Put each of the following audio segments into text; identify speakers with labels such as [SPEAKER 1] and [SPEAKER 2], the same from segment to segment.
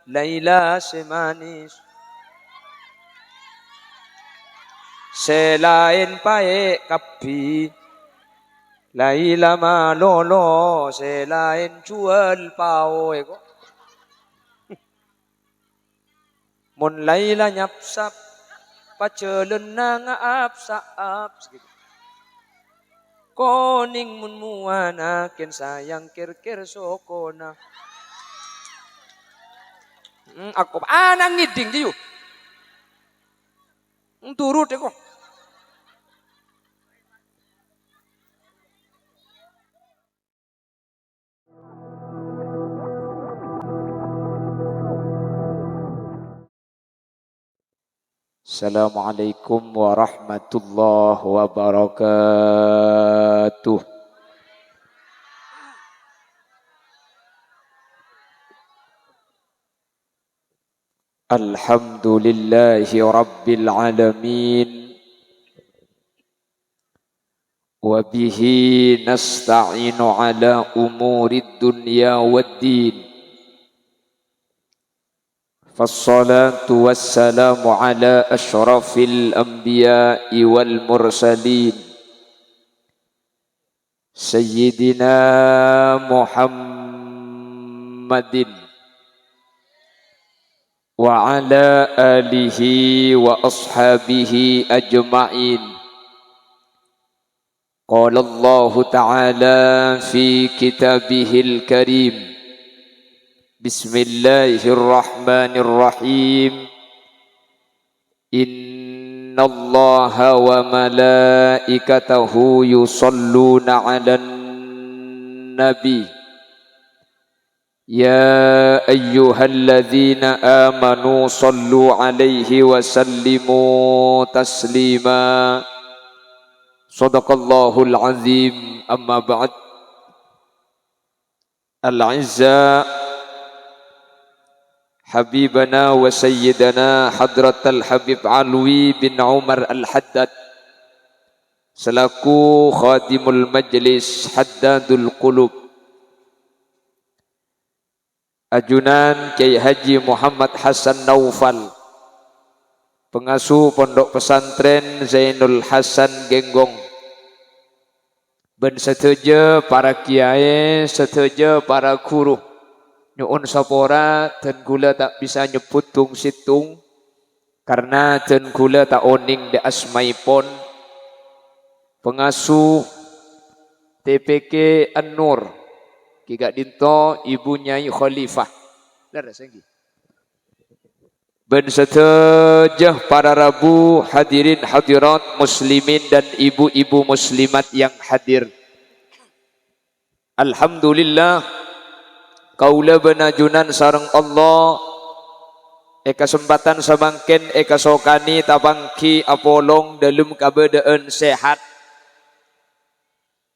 [SPEAKER 1] Laila semanis selain pae kapi Laila malolo selain jual pao eko mun Laila nyapsap pacelen na ngaap-saap gitu. Koning mun muana ken sayang kir-kir sokona. Aku anang ngiding diyu. Turut eko. Assalamualaikum warahmatullahi wabarakatuh. Alhamdulillahi rabbil alamin. Wa bihi nasta'inu ala umurid dunya waddin. فالصلاة والسلام على أشرف الأنبياء والمرسلين سيدنا محمد وعلى آله وأصحابه أجمعين. قال الله تعالى في كتابه الكريم بسم الله الرحمن الرحيم إن الله وملائكته يصلون على النبي يا أيها الذين آمنوا صلوا عليه وسلموا تسليما صدق الله العظيم. أما بعد الأعزاء Habibana wa sayyidana hadratal Habib Alwi bin Umar Al-Haddad selaku khadimul majlis Haddadul Qulub, ajunan Kiai Haji Muhammad Hasan Naufal, pengasuh pondok pesantren Zainul Hasan Genggong, ben setuju para kiai, setuju para guru. Nyuun sapora ten gula tak bisa nyebut tung situng karena ten gula tak oning de asmaipon pengasuh TPK An-Nur Kiga Dinto Ibu Nyai Khalifah ben setejah para rabu hadirin hadirat muslimin dan ibu-ibu muslimat yang hadir. Alhamdulillah kaula benajunan sareng Allah kesempatan samangken sokani tabangki apolong dalam keadaan sehat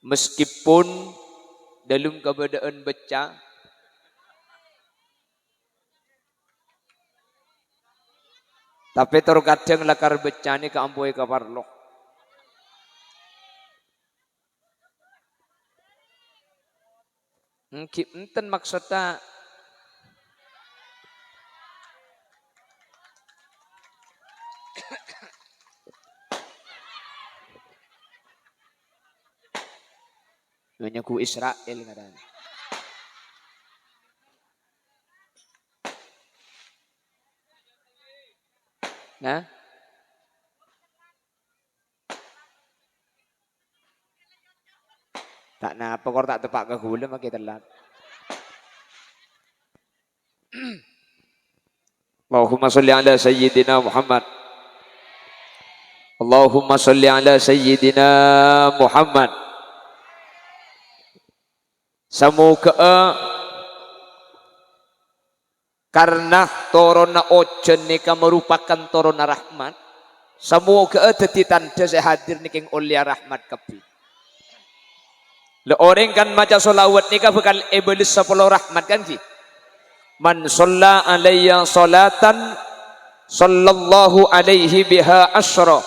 [SPEAKER 1] meskipun dalam keadaan beca tapi terkadang lakar beca ni keampoi kaparlo. Enten maksudnya ku Israel ngaran. Nah, tak napa kor tak tepak ke gula makin telat. Allahumma salli ala sayyidina Muhammad. Allahumma salli ala sayyidina Muhammad. Semoga karena torona ojen nika merupakan torona rahmat. Semoga dadi tanda saya hadir niking ulia rahmat kapi. Le orang kan maca solawat nika bakal iblis 10 rahmat kan ki. Man shalla alayya salatan sallallahu alaihi biha asyra.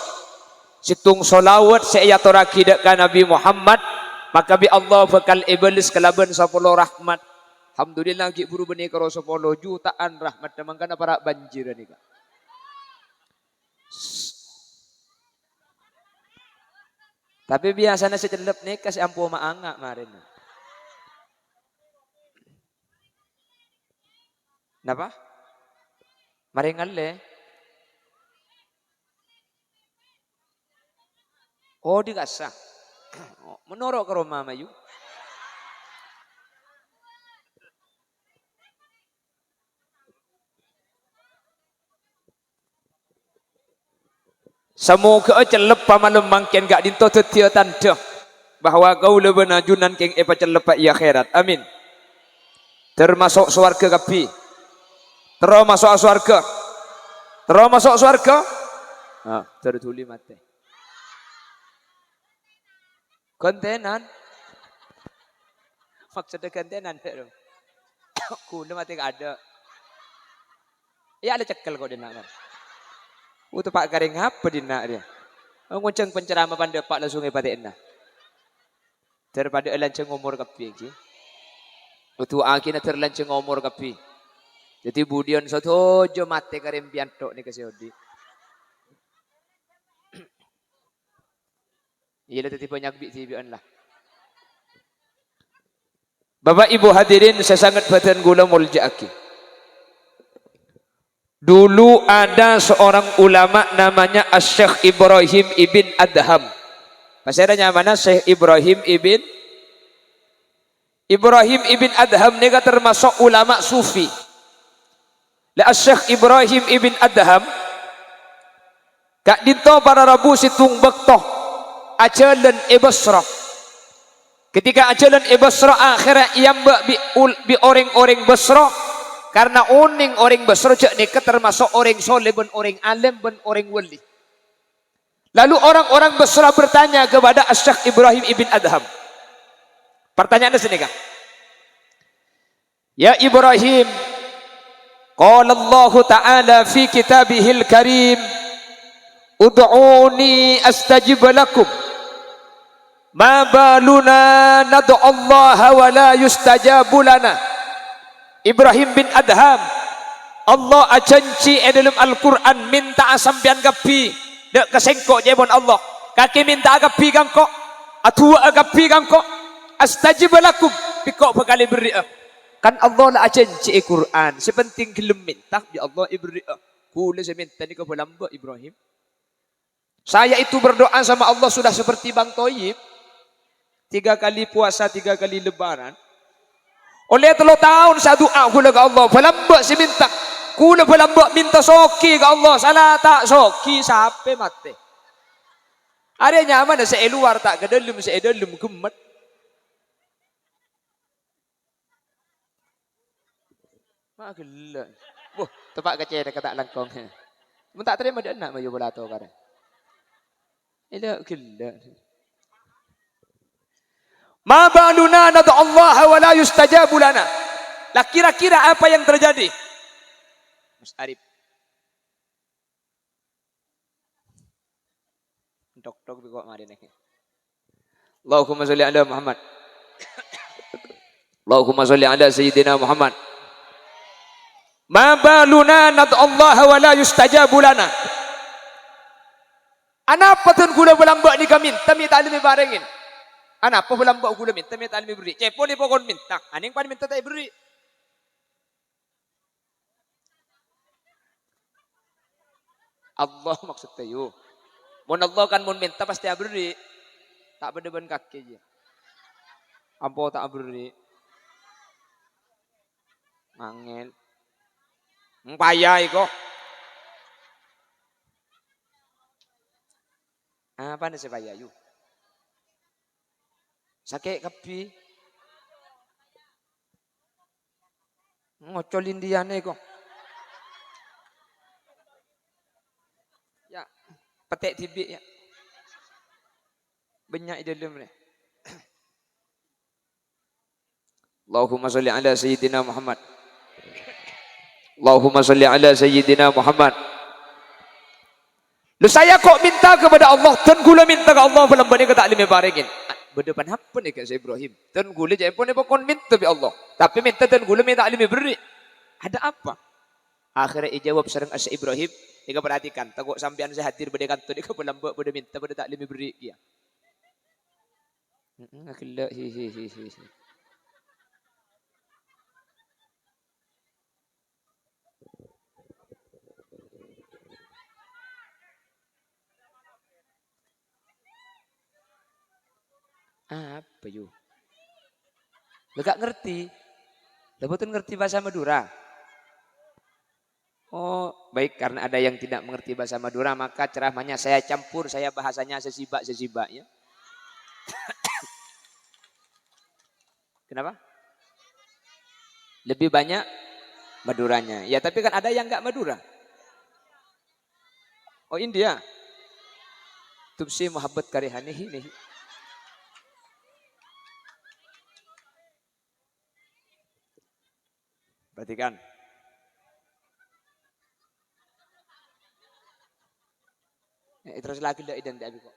[SPEAKER 1] Situng solawat saya aturaki dekat Nabi Muhammad maka bi Allah bakal iblis kelaban 10 rahmat. Alhamdulillah ki buru beni karo 10 jutaan rahmat mangkana para banjir ni kak. Tapi biasanya secelep nih kasih ampu maanga kemarin. Napa? Maringal le. Oh dikasah. Menorok ke rumah mayu. Semoga celep pamalem mangken gak dinto tetia tanda bahwa kau lebena junan keng epa celep pak iya akhirat. Amin. Termasuk swarga kapi. Termasuk swarga. Termasuk swarga. Ah, tertuli mate. Kontenan. Maksudnya kontenan deh. Kuno mati gak ada. Ya ada cekel kok dia nak. Utu pak garing apa dina dia? Ngunceng penceramah pandai pak langsung ibadah. Daripada lanceng umur kapi ki. Utu akhirnya terlanceng umur kapi. Jadi budion satu jo mate karim biantok ni kasih odi. Iya lah tadi banyak bian lah. Bapak Ibu hadirin saya sangat badan gula muljaki. Dulu ada seorang ulama namanya Syekh Ibrahim ibn Adham. Pasalnya mana Syekh Ibrahim ibn Adham ni termasuk ulama sufi. La Syekh Ibrahim ibn Adham kak dinto para rabu situng bektoh ajalan Basrah. Ketika ajalan Basrah akhirnya iamba bi orang-orang Basrah. Karena orang Basrah ni termasuk orang soleh dan orang alim dan orang wali. Lalu orang-orang Basrah bertanya kepada Syekh Ibrahim ibn Adham. Pertanyaannya sini kak. Ya Ibrahim, qala Allah Ta'ala fi kitabihil karim, ud'uni astajib lakum. Ma baluna nad'u Allah wa la yustajabu lana. Ibrahim bin Adham, Allah ajanci dalam Al-Quran minta asambian kapi dek kesengkok jebon Allah kaki minta kapi kangkok atua kapi kangkok astajib lakum pikok bekali beri kan Allah lah ajanci Quran sepenting gelem minta ya Allah ibri kula saya minta ni kau lamba Ibrahim saya itu berdoa sama Allah sudah seperti Bang Toyib 3 kali puasa 3 kali lebaran. Oleh 3 tahun saya doa kula ke Allah, pelambak si minta. Kula pelambak minta soki ke Allah, salah tak soki sampai mati. Ada nyaman saya luar tak ke dalam, saya dalam gemet. Mak gila. Wah, tempat kecil dekat tak langkong. Mun tak terima dia nak mayu bola tu kan. Ila gila. Ma baluna nad'u Allah wa la yustajabu lana. Lah kira-kira apa yang terjadi? Mas Arif. Dok-dok kok mari nek. Allahumma sholli ala Muhammad. Allahumma sholli ala sayyidina Muhammad. Ma baluna nad'u Allah wa la yustajabu lana. Anapa tun gula belambak ni kami, tami tak boleh barengin. Anak apa bulan buat gula minta minta almi beri. Cepo ni pokon minta. Aning pan minta tak beri. Allah maksud tayo. Mun Allah kan mun minta pasti beri. Tak berdeban kaki je. Ampo tak beri. Mangel. Payah iko. Apa ni sepayah yuk? Sakit kapi. Ngocolin dia ni kok. Ya, petek tibik ya. Banyak di dalam ni. Allahumma sholli ala sayyidina Muhammad. Allahumma sholli ala sayyidina Muhammad. Lu saya kok minta kepada Allah, dan gula minta ke Allah belum bani ke tak lima barengin. berdepan apa nih kak Ibrahim? Tan gula je pun pokon minta bi Allah. Tapi minta tan gula minta alimi beri. Ada apa? Akhirnya jawab sareng Syekh Ibrahim, dia perhatikan, takut sampean saya hadir pada kantor dia pelambak pada minta pada tak alimi beri dia. Akhirnya hi. Apa yuk? Gak ngerti. Betul ngerti bahasa Madura. Oh, baik, karena ada yang tidak mengerti bahasa Madura, maka ceramahnya saya campur, saya bahasanya sesibak-sesibaknya. Kenapa? Lebih banyak Maduranya. Ya, tapi kan ada yang enggak Madura. Oh, India. Tubsi muhabbat karihanihi nih. Perhatikan. Terus lagi dah idan abi kok.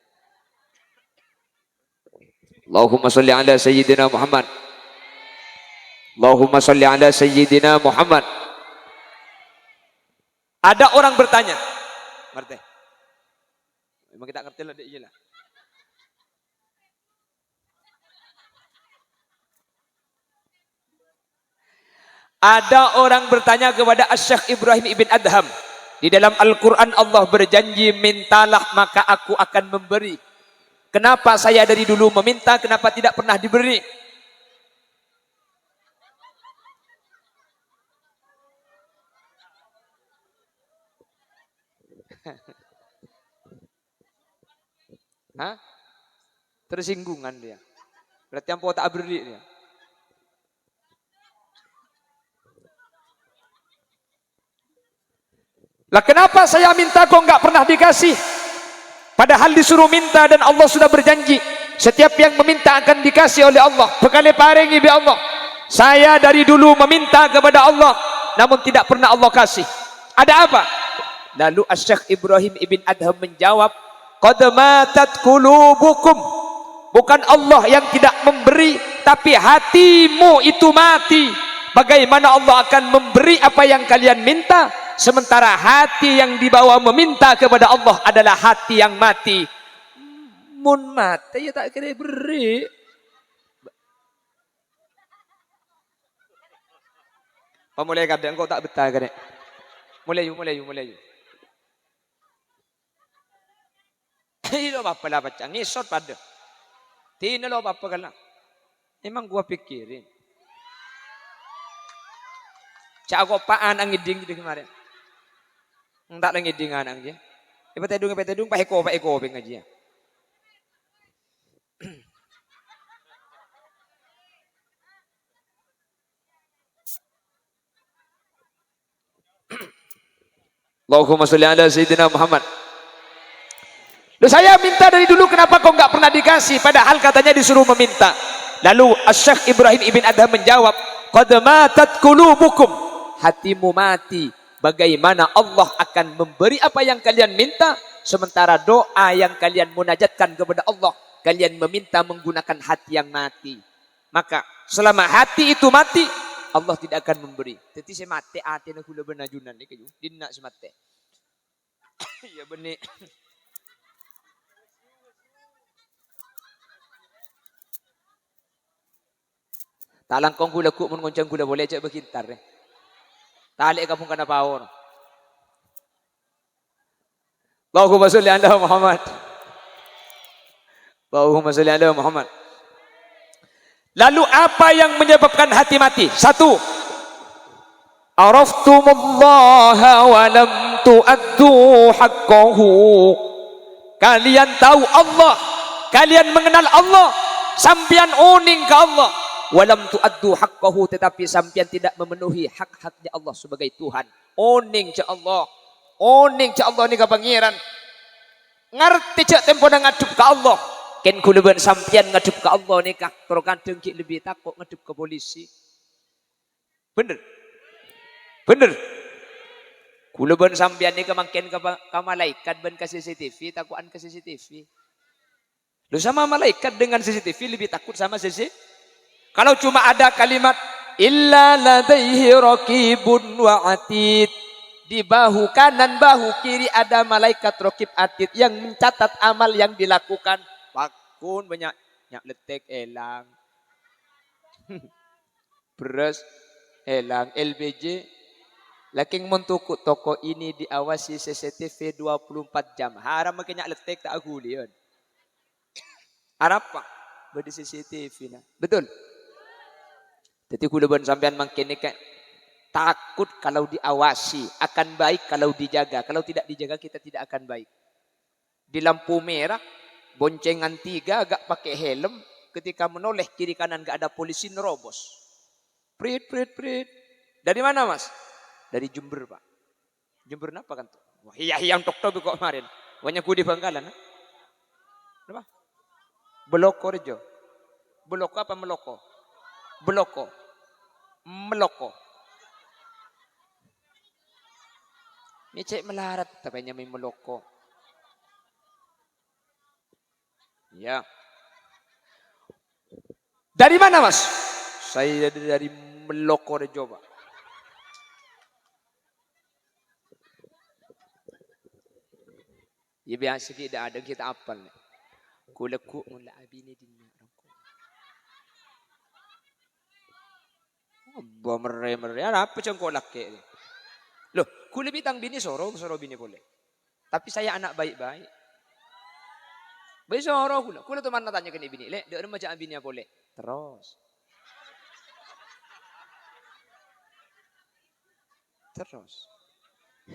[SPEAKER 1] Allahumma sholli ala sayyidina Muhammad. Allahumma sholli ala sayyidina Muhammad. Ada orang bertanya. Ngerti? Memang kita ngerti lah dia lah. Ada orang bertanya kepada Syekh Ibrahim ibn Adham. Di dalam Al-Quran Allah berjanji, mintalah maka aku akan memberi. Kenapa saya dari dulu meminta, kenapa tidak pernah diberi? Hah? Tersinggungan dia. Berarti yang tak beri dia. Lah kenapa saya minta kok enggak pernah dikasih? Padahal disuruh minta dan Allah sudah berjanji. Setiap yang meminta akan dikasih oleh Allah. Bekali paringi bi Allah. Saya dari dulu meminta kepada Allah, namun tidak pernah Allah kasih. Ada apa? Lalu Syekh Ibrahim ibn Adham menjawab, qad matat qulubukum. Bukan Allah yang tidak memberi, tapi hatimu itu mati. Bagaimana Allah akan memberi apa yang kalian minta? Sementara hati yang dibawa meminta kepada Allah adalah hati yang mati. Mun mati ya tak kira beri. Mulai kadang kau tak betah kan? Mulai yuk. Ini lo apa lah baca ngisot pada. Tina lo apa kan? Emang gua pikirin. Cak aku apaan ang ngiding gitu kemarin. Tak lagi dengan ang dia. Ipatedung, pak eko pengaji. Allahumma sholli ala sayyidina Muhammad. Loh, saya minta dari dulu, kenapa kok enggak pernah dikasih? Padahal katanya disuruh meminta. Lalu Syekh Ibrahim ibn Adham menjawab, qad matat qulubukum. Hatimu mati. Bagaimana Allah akan memberi apa yang kalian minta, sementara doa yang kalian munajatkan kepada Allah, kalian meminta menggunakan hati yang mati. Maka selama hati itu mati, Allah tidak akan memberi. Jadi saya mati hati nak gula benajunan ni keju. Dia nak semate. Ya benih. Talang kong gula ku mun ngoncang gula boleh cak berkintar ni. Talik kampung kana power. Allahumma sholli ala Muhammad. Allahumma sholli ala Muhammad. Lalu apa yang menyebabkan hati mati? Satu, araftumullaha wa lam tu'addu haqqahu. Kalian tahu Allah, kalian mengenal Allah, sampian uning ke Allah. Walam tu'addu haqqahu, tetapi sampian tidak memenuhi hak-haknya Allah sebagai Tuhan. Oning ce Allah. Oning ce Allah ni ka pangeran. Ngerti ce tempo nang ngadep ke Allah. Ken kuleban sampian ngadep ke Allah ni kah. Kalau kadang ki lebih takut ngadep ke polisi. Bener. Bener. Kuleban sampian ni ka mangken ka malaikat ben ka CCTV, takuan ka CCTV. Lu sama malaikat dengan CCTV lebih takut sama CCTV. Kalau cuma ada kalimat illa ladaihi raqibun wa atid, di bahu kanan bahu kiri ada malaikat raqib atid yang mencatat amal yang dilakukan. Pakun banyak nyak letek elang. Beres elang LBJ. Laking mentuku toko ini diawasi CCTV 24 jam. Haram makanya letek tak agulian. Harap pak beri CCTV nah. Betul. Jadi kuda sampean mangkene kayak takut kalau diawasi, akan baik kalau dijaga. Kalau tidak dijaga kita tidak akan baik. Di lampu merah boncengan 3 agak pakai helm, ketika menoleh kiri kanan gak ada polisi nerobos. Prit. Dari mana mas? Dari Jember pak. Jember apa kan tuh? Wah iya yang tok kok kemarin. Banyak di Bangkalan. Apa? Beloko rejo. Beloko apa meloko? Beloko. Meloko. Ini cek melarat tapanya may meloko. Ya. Dari mana mas? Saya dari Meloko rejo pak. Ya biasa tidak ada kita apal nih. Kuleku mula abini dinna. Abba mere apa cengkok laki ni? Loh, kule bitang bini soro bini boleh. Tapi saya anak baik-baik. Baik soro kule tuh mana tanya ke ni bini, le, dia macam bini boleh. Terus.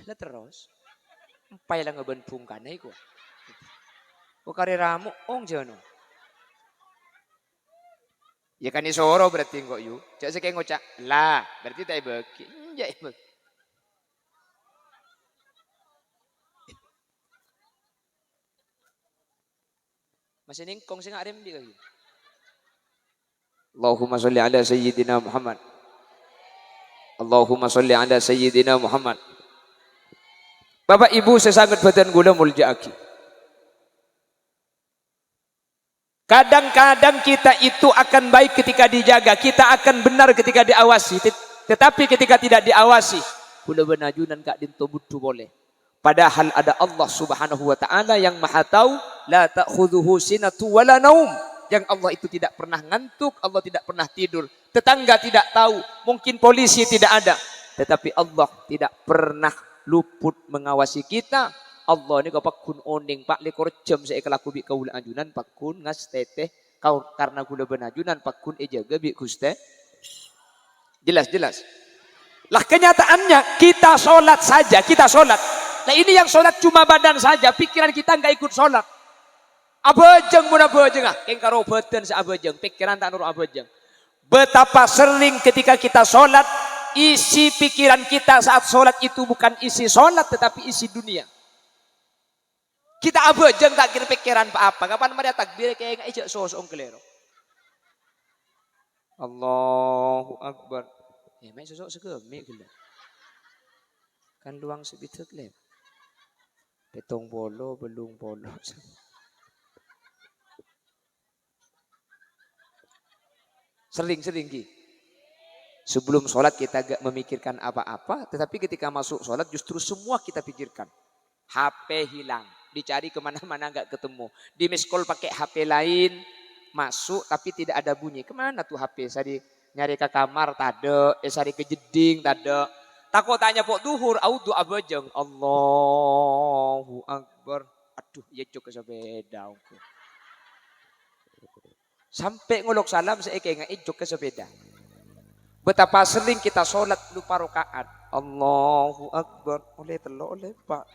[SPEAKER 1] Lah terus. Empai lang ngaban pungkanay ko. O kariramu ong jano. Ya kan isoro berarti kok yu. Cak sekay ngocak lah, berarti tayo bagi. Ya ibag. Masih ningkong sing arem di kayo. Allahumma sholli ala sayyidina Muhammad. Allahumma sholli ala sayyidina Muhammad. Bapak Ibu sesangat badan gula muljaaki. Kadang-kadang kita itu akan baik ketika dijaga, kita akan benar ketika diawasi. Tetapi ketika tidak diawasi, kula benajunan kak dinto butuh boleh. Padahal ada Allah Subhanahu wa taala yang Maha tahu, la ta'khudhuhu sinatu wala naum. Yang Allah itu tidak pernah ngantuk, Allah tidak pernah tidur. Tetangga tidak tahu, mungkin polisi tidak ada, tetapi Allah tidak pernah luput mengawasi kita. Allah ni kau pakun oning pak lekor jam saya kelaku bi kau ajunan pakun ngas teteh kau karena gula benajunan pakun ejaga bi kuste. Jelas. Lah kenyataannya kita sholat saja, kita sholat. Nah ini yang sholat cuma badan saja, pikiran kita nggak ikut sholat. Abajeng mun abajeng ah, keng karo badan sa abajeng, pikiran tak nurut abajeng. Betapa sering ketika kita sholat, isi pikiran kita saat sholat itu bukan isi sholat tetapi isi dunia. Kita abajeng tak kira pikiran apa. Kapan mereka takbir kayak nggak ijak sosong kelero. Allahu Akbar. Ya mek sosok segemi gila. Kan luang sebitek lem. Petong bolo belum bolo. Sering ki. Sebelum sholat kita gak memikirkan apa-apa, tetapi ketika masuk sholat justru semua kita pikirkan. HP hilang, dicari kemana-mana gak ketemu. Di miss call pakai HP lain, masuk tapi tidak ada bunyi. Kemana tuh HP? Sari nyari ke kamar, tade. Sari ke jeding, tade. Takut tanya pok duhur, audu abajeng. Allahu Akbar. Aduh, ya cok ke sepeda. Sampai ngolok salam, saya kayak ngajok ke sepeda. Betapa sering kita sholat lupa rakaat. Allahu Akbar. Oleh telok oleh pak.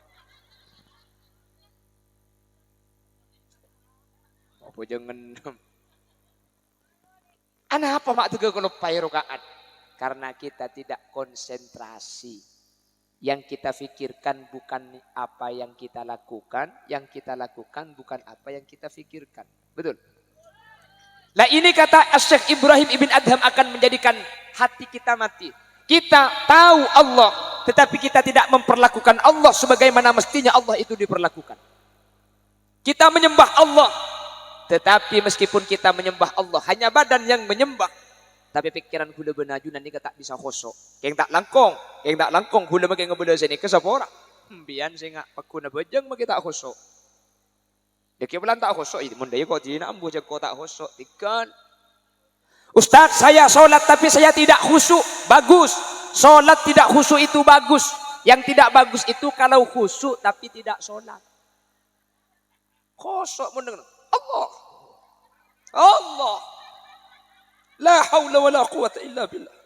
[SPEAKER 1] Apa jangan. Apa mak tuh kalau lupa rakaat? Karena kita tidak konsentrasi. Yang kita pikirkan bukan apa yang kita lakukan. Yang kita lakukan bukan apa yang kita pikirkan. Betul? Nah ini kata Syekh Ibrahim Ibn Adham akan menjadikan hati kita mati. Kita tahu Allah, tetapi kita tidak memperlakukan Allah sebagaimana mestinya Allah itu diperlakukan. Kita menyembah Allah, Tetapi meskipun kita menyembah Allah, hanya badan yang menyembah, tapi pikiran hula benaju nanti tak bisa khusuk. Keng tak langkong hula makai ngebela sini ke sapora. Bian sing paku na bejeng maki tak khusuk. Deki bulan tak khusuk itu mundai kok dina ambu je kok tak khusuk tikan. Ustaz, saya sholat tapi saya tidak khusyuk. Bagus. Sholat tidak khusyuk itu bagus. Yang tidak bagus itu kalau khusyuk tapi tidak sholat. Khusyuk mendengar. Allah. Allah. La haula wa la quwata illa billah.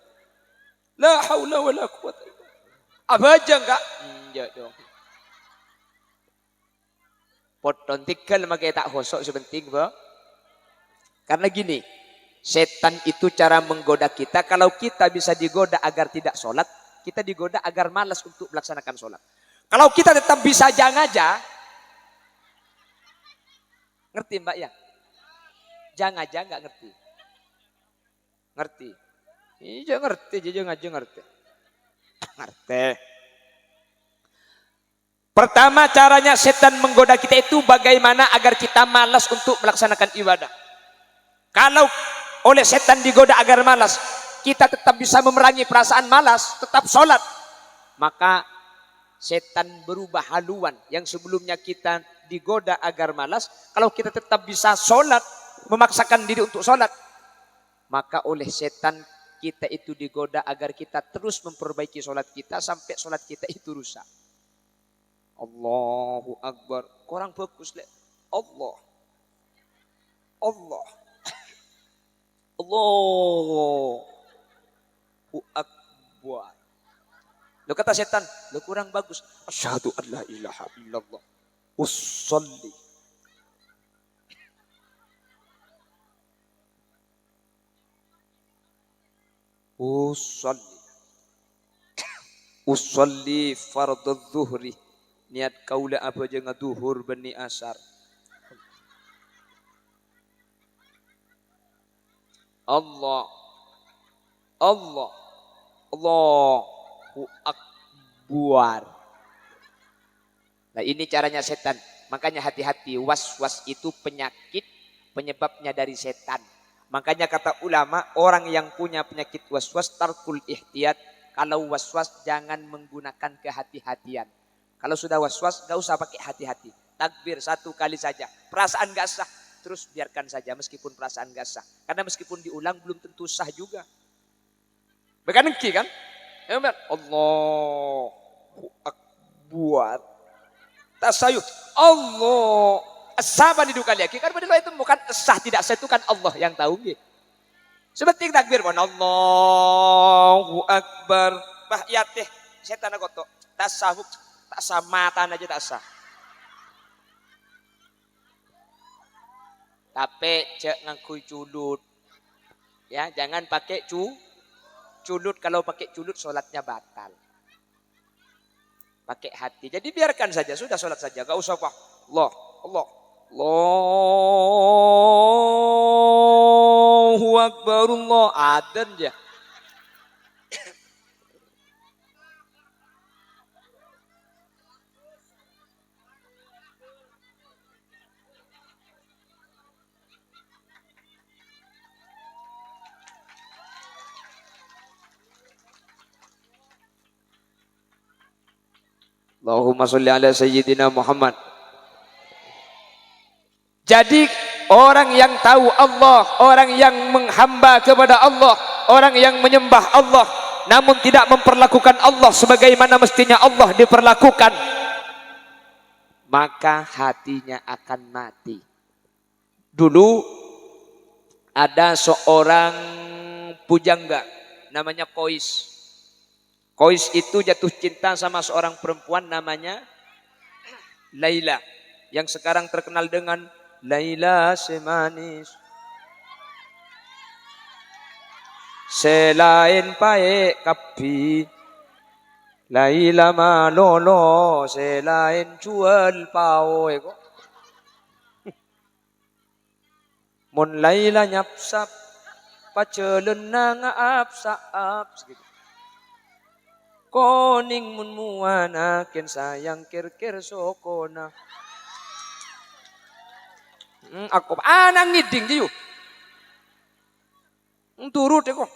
[SPEAKER 1] La haula wa la quwata illa billah. Apa aja enggak? Ya dong. Poton tikal makai tak khusyuk sebenting, Bang. Karena gini, setan itu cara menggoda kita. Kalau kita bisa digoda agar tidak sholat, kita digoda agar malas untuk melaksanakan sholat. Kalau kita tetap bisa aja, ngerti Mbak ya? Jangan aja nggak ngerti. Ngerti? Iya ngerti, jangan aja ngerti. Ngerti. Pertama caranya setan menggoda kita itu bagaimana agar kita malas untuk melaksanakan ibadah. Kalau oleh setan digoda agar malas, kita tetap bisa memerangi perasaan malas, tetap sholat. Maka setan berubah haluan. Yang sebelumnya kita digoda agar malas, kalau kita tetap bisa sholat, memaksakan diri untuk sholat, maka oleh setan kita itu digoda agar kita terus memperbaiki sholat kita sampai sholat kita itu rusak. Allahu Akbar. Kurang bagus, Le. Allah. Allah. Allahu Akbar. Lo kata setan, lo kurang bagus. Asyhadu an la ilaha illallah. Usolli. Usolli. Usolli fardhu zuhri. Niat kaula apa aja ngaduhur bani asar. Allah. Allah. Allahu Akbar. Nah ini caranya setan. Makanya hati-hati, was-was itu penyakit, penyebabnya dari setan. Makanya kata ulama, orang yang punya penyakit was-was tarkul ihtiyat. Kalau was-was jangan menggunakan kehati-hatian. Kalau sudah was-was gak usah pakai hati-hati. Takbir 1 kali saja. Perasaan gak sah, terus biarkan saja meskipun perasaan gak sah. Karena meskipun diulang belum tentu sah juga. Bukan engki kan? Allahu Akbar. Tasayuh. Allah. Sah bani dua kali lagi. Kan bani itu bukan sah tidak sah itu kan Allah yang tahu. Sebenting takbir pun Allahu Akbar. Bah ya teh setan agoto. Tasawuf tak sah mata aja tak sah. Tapi cek ngaku culut. Ya, jangan pakai culut. Kalau pakai culut sholatnya batal. Pakai hati. Jadi biarkan saja, sudah sholat saja. Gak usah apa. Allah. Allahu Akbar. Allah. Adan ya. Allahumma sholli ala sayyidina Muhammad. Jadi orang yang tahu Allah, orang yang menghamba kepada Allah, orang yang menyembah Allah, namun tidak memperlakukan Allah sebagaimana mestinya Allah diperlakukan, maka hatinya akan mati. Dulu ada seorang pujangga namanya Kois. Kois itu jatuh cinta sama seorang perempuan namanya Laila, yang sekarang terkenal dengan Laila semanis selain pae kapi, Laila malolo selain jual pao eko. Mon Laila nyapsap pacelen ngaap saap segitu. Koning mun muana ken sayang kir-kir sokona. Aku anang ngiding jiu. Turut kok.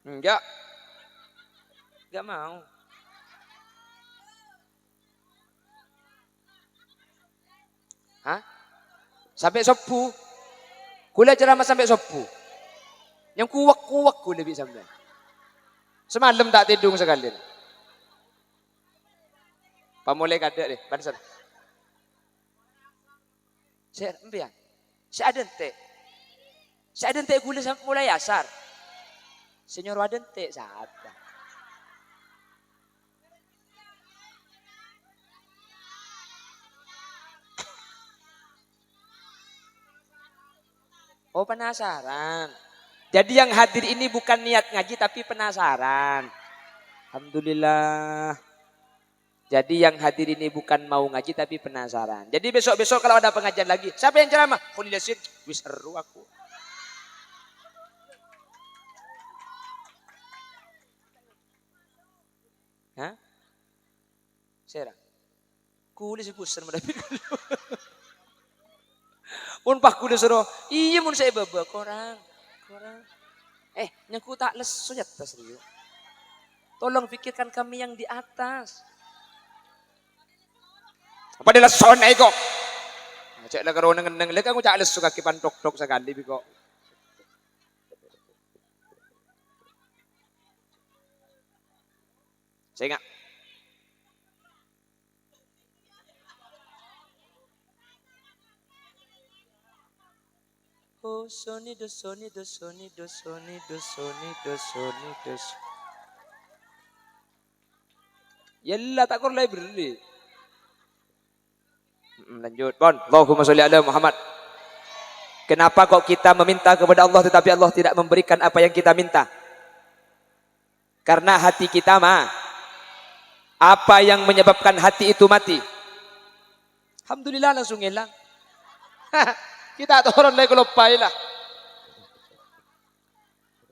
[SPEAKER 1] Enggak mau. Hah? Sampai sepuh. Kula ceramah sampai sepuh. Yang kuwak-kuwak kula bisa sampai. Semalam tak tidung sekali. Pamulai kada deh, bansan. Saya empian. Saya ada ente kula mulai asar. Senyor waden te saat. Oh penasaran. Jadi yang hadir ini bukan niat ngaji tapi penasaran. Alhamdulillah. Jadi yang hadir ini bukan mau ngaji tapi penasaran. Jadi besok-besok kalau ada pengajian lagi, siapa yang ceramah? Khalil Yasin. Wis seru aku. Hah? Serang. Kulis pusan mendapat. Pun pak kuda suruh, iya mun saya babak korang. Nyaku tak lesu nyata serius. Tolong pikirkan kami yang di atas. Apa dia leson ego? Cek lah karo neng lek aku cak lesu kaki pantok-tok sekali biko. Saya ingat. Oh soni do. Yalla tak kor library. Lanjut, Bon. Allahumma sholli ala Muhammad. Kenapa kok kita meminta kepada Allah tetapi Allah tidak memberikan apa yang kita minta? Karena hati kita mah. Apa yang menyebabkan hati itu mati? Alhamdulillah langsung hilang. Kita turun lagi lupai lah.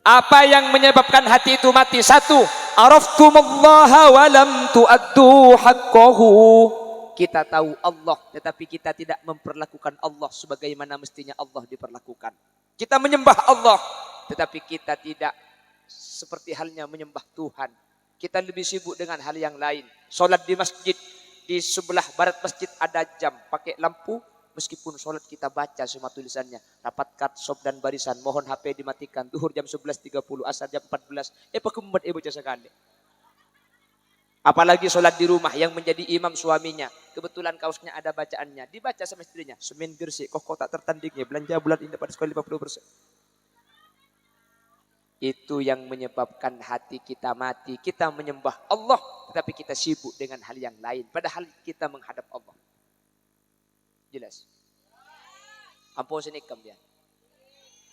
[SPEAKER 1] Apa yang menyebabkan hati itu mati? Satu, araftumallaha wa lam tu'addu haqqahu. Kita tahu Allah, tetapi kita tidak memperlakukan Allah sebagaimana mestinya Allah diperlakukan. Kita menyembah Allah, tetapi kita tidak seperti halnya menyembah Tuhan. Kita lebih sibuk dengan hal yang lain. Sholat di masjid, di sebelah barat masjid ada jam, pakai lampu. Meskipun sholat kita baca semua tulisannya. Rapatkan sob dan barisan. Mohon HP dimatikan. Duhur jam 11.30. Asar jam 14. Pakembat baca sekali. Apalagi sholat di rumah yang menjadi imam suaminya. Kebetulan kaosnya ada bacaannya. Dibaca sama istrinya. Semin gersik. Kok tak tertandingnya. Belanja bulan ini pada sekali 50%. Itu yang menyebabkan hati kita mati. Kita menyembah Allah. Tetapi kita sibuk dengan hal yang lain. Padahal kita menghadap Allah. Jelas. Ampo senikam dia.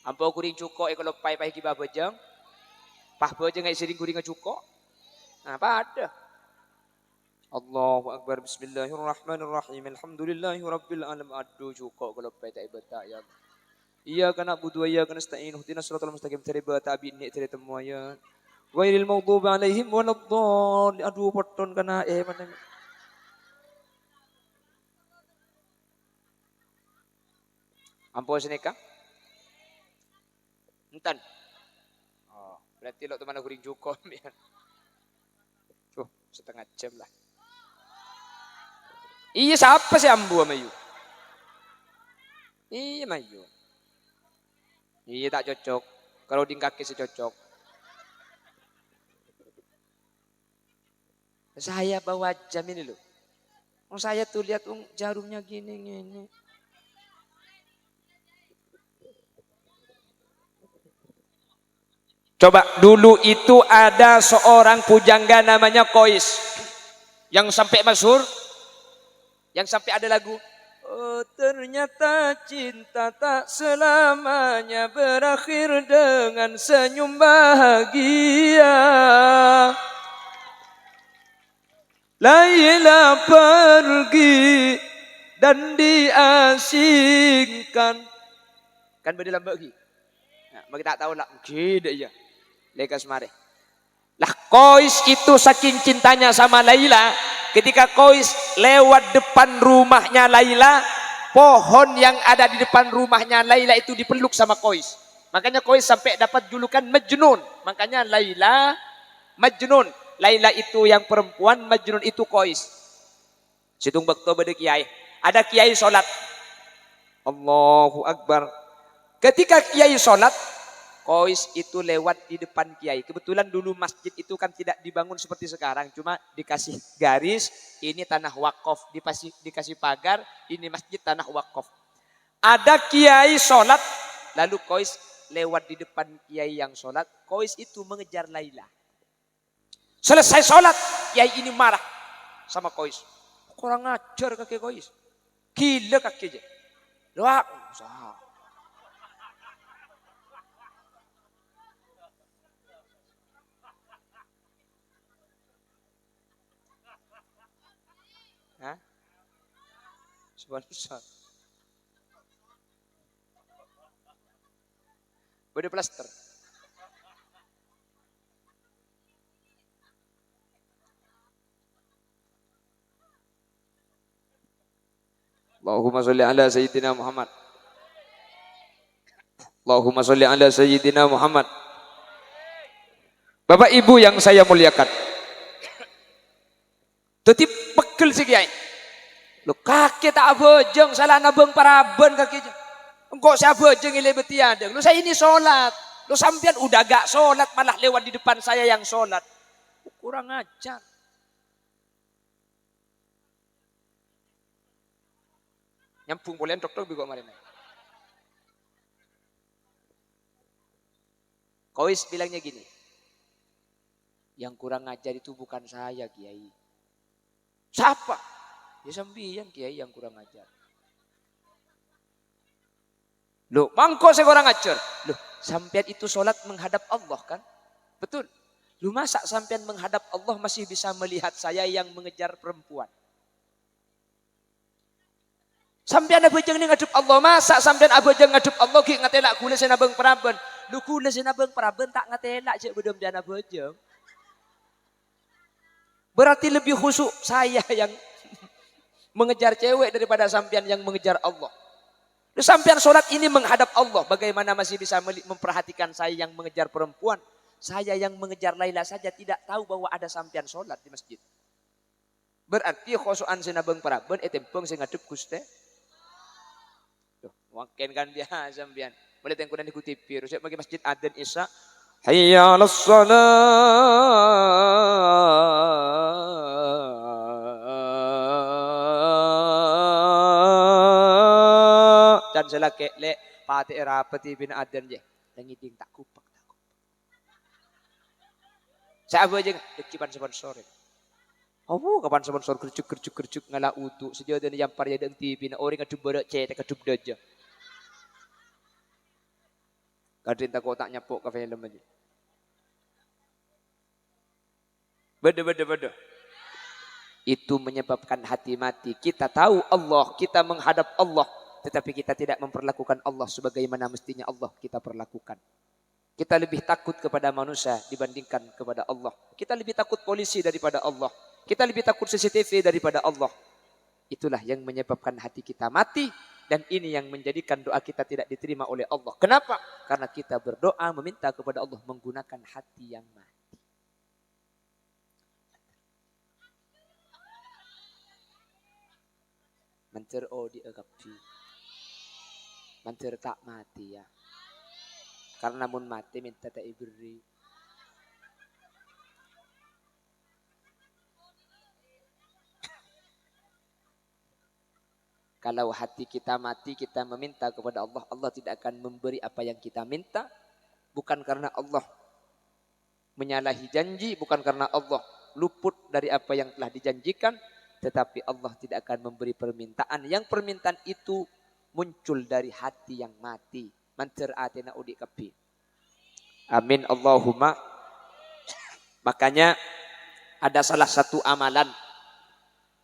[SPEAKER 1] Ampo kuring cuko kalau pai kiba bejeng. Pah bejeng ai sering kuring cuko. Nah, pada. Allahu akbar bismillahirrahmanirrahim. Alhamdulillahirabbil alamin. Aduh cuko kalau pai tak ibadah ya. Iyyaka na'budu wa iyyaka nasta'in. Ihdinas siratal mustaqim. Terima tabi'in ni terima ya. Ghairil maghdubi 'alaihim waladdallin. Aduh poton kana mana. Ampun sini kah? Entan. Oh, berarti lo teman aku ring cukup ya. Setengah jam lah. Iya siapa sih ambu sama yu? Iya mayu. Iya tak cocok. Kalau di kaki secocok. Saya bawa jam ini loh. Oh saya tuh lihat jarumnya gini. Coba dulu itu ada seorang pujangga namanya Kois yang sampai masyhur, yang sampai ada lagu. Oh ternyata cinta tak selamanya berakhir dengan senyum bahagia. Laila pergi dan diasingkan. Kan beda lambak lagi. Nah, bagi tak tahu lah, gede ya. Lekas mari. Lah Qais itu saking cintanya sama Laila, ketika Qais lewat depan rumahnya Laila, pohon yang ada di depan rumahnya Laila itu dipeluk sama Qais. Makanya Qais sampai dapat julukan Majnun. Makanya Laila Majnun. Laila itu yang perempuan, Majnun itu Qais. Situng bakto bade kiai. Ada kiai sholat. Allahu Akbar. Ketika kiai sholat, Qais itu lewat di depan kiai. Kebetulan dulu masjid itu kan tidak dibangun seperti sekarang. Cuma dikasih garis, ini tanah wakaf. Dikasih pagar, ini masjid tanah wakaf. Ada kiai sholat, lalu Qais lewat di depan kiai yang sholat. Qais itu mengejar Laila. Selesai sholat, kiai ini marah sama Qais. Kurang ajar kakek Qais. Gila kakeknya. Doa. Hah? Sponsor. Body plaster. Allahumma sholli ala sayyidina Muhammad. Allahumma sholli ala sayyidina Muhammad. Bapak Ibu yang saya muliakan. Tetip pegel si kiai. Lu kakek tak bojong salah nabeng paraben kakeknya. Engkau saya bojong ile beti ada. Lu saya ini sholat. Lu sampean udah gak sholat malah lewat di depan saya yang sholat. Kurang ajar. Nyampung bolehan dokter juga kemarin. Qais bilangnya gini. Yang kurang ajar itu bukan saya kiai. Siapa? Ya sambian kiai yang kurang ajar. Loh, mangko saya kurang ajar. Loh, sampean itu sholat menghadap Allah kan? Betul. Lu masa sampean menghadap Allah masih bisa melihat saya yang mengejar perempuan? Sampean abojeng ni ngadep Allah, masa sampean abojeng ngadep Allah ki ngatelak kula sen abeng paraben. Lu kula sen abeng paraben tak ngatelak cek bedom jana abojeng. Berarti lebih khusyuk saya yang mengejar cewek daripada sampean yang mengejar Allah. Lu sampean sholat ini menghadap Allah, bagaimana masih bisa memperhatikan saya yang mengejar perempuan? Saya yang mengejar Laila saja tidak tahu bahwa ada sampean sholat di masjid. Berarti khusyukan sen abeng paraben etempeng sen ngadep Gusti. Makin kan dia sampean. Boleh tengok dan ikuti virus. Saya bagi masjid adzan Isya. Hayya 'alas shalah. Dan selake le pati rapati bin adzan je. Langiting tak kupak. Saya aja dekipan sponsor. Oh, kapan sponsor kerjuk ngala utu. Sejauh ini yang parya dan TV na orang ngadu berak cek ngadu daja. Kadin tak kotak nyapok ke film aja. Beda. Itu menyebabkan hati mati. Kita tahu Allah, kita menghadap Allah. Tetapi kita tidak memperlakukan Allah sebagaimana mestinya Allah kita perlakukan. Kita lebih takut kepada manusia dibandingkan kepada Allah. Kita lebih takut polisi daripada Allah. Kita lebih takut CCTV daripada Allah. Itulah yang menyebabkan hati kita mati. Dan ini yang menjadikan doa kita tidak diterima oleh Allah. Kenapa? Karena kita berdoa meminta kepada Allah menggunakan hati yang mati. Mancer di agapi. Mancer tak mati ya. Karena mun mati minta tak iberi. Kalau hati kita mati, kita meminta kepada Allah, Allah tidak akan memberi apa yang kita minta. Bukan karena Allah menyalahi janji, bukan karena Allah luput dari apa yang telah dijanjikan. Tetapi Allah tidak akan memberi permintaan. Yang permintaan itu muncul dari hati yang mati. Mancer atina udik kapi. Amin Allahumma. Makanya ada salah satu amalan.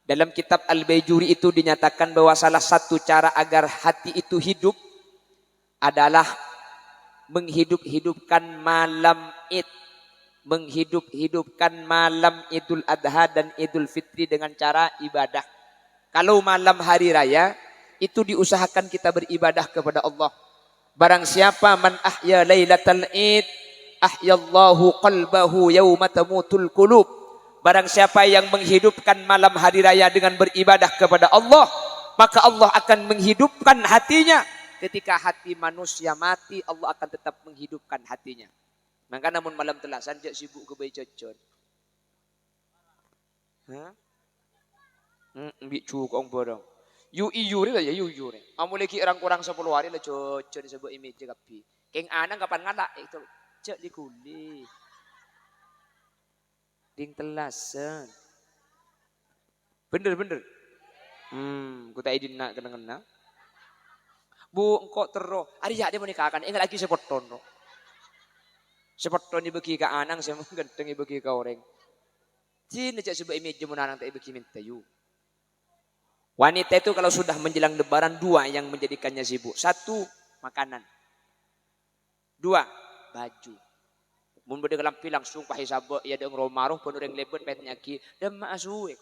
[SPEAKER 1] Dalam kitab Al-Baijuri itu dinyatakan bahwa salah satu cara agar hati itu hidup adalah menghidup-hidupkan malam Id. menghidup-hidupkan malam Idul Adha dan Idul Fitri dengan cara ibadah. Kalau malam hari raya, itu diusahakan kita beribadah kepada Allah. Barang siapa man ahya lailatal id, ahyallahu qalbahu yauma tamutul qulub. Barang siapa yang menghidupkan malam hari raya dengan beribadah kepada Allah, maka Allah akan menghidupkan hatinya. Ketika hati manusia mati, Allah akan tetap menghidupkan hatinya. Maka namun malam telah sanjak sibuk ke bayi cocon. Hah? Ambil cukong borong. Yu iyu ni lah ya yu ni. Amu lagi orang 10 hari lah cocon disebut image kapi. Keng anang kapan ngalak itu cek di kuli. Ding telasan. Bener. Ku tak izin nak kena-kena. Bu, engkau terus. Hari ya dia menikahkan. Ingat lagi sepoton. Sepoton dibagi ke anang, saya mengganteng dibagi ke orang. Cina cak sebab image menanang tak dibagi minta yu. Wanita itu kalau sudah menjelang lebaran 2 yang menjadikannya sibuk. 1, makanan. 2, baju. Mun bade kelampi langsung pahi sabak ya deng romaruh pun urang lebet petnya ki dan maasuek.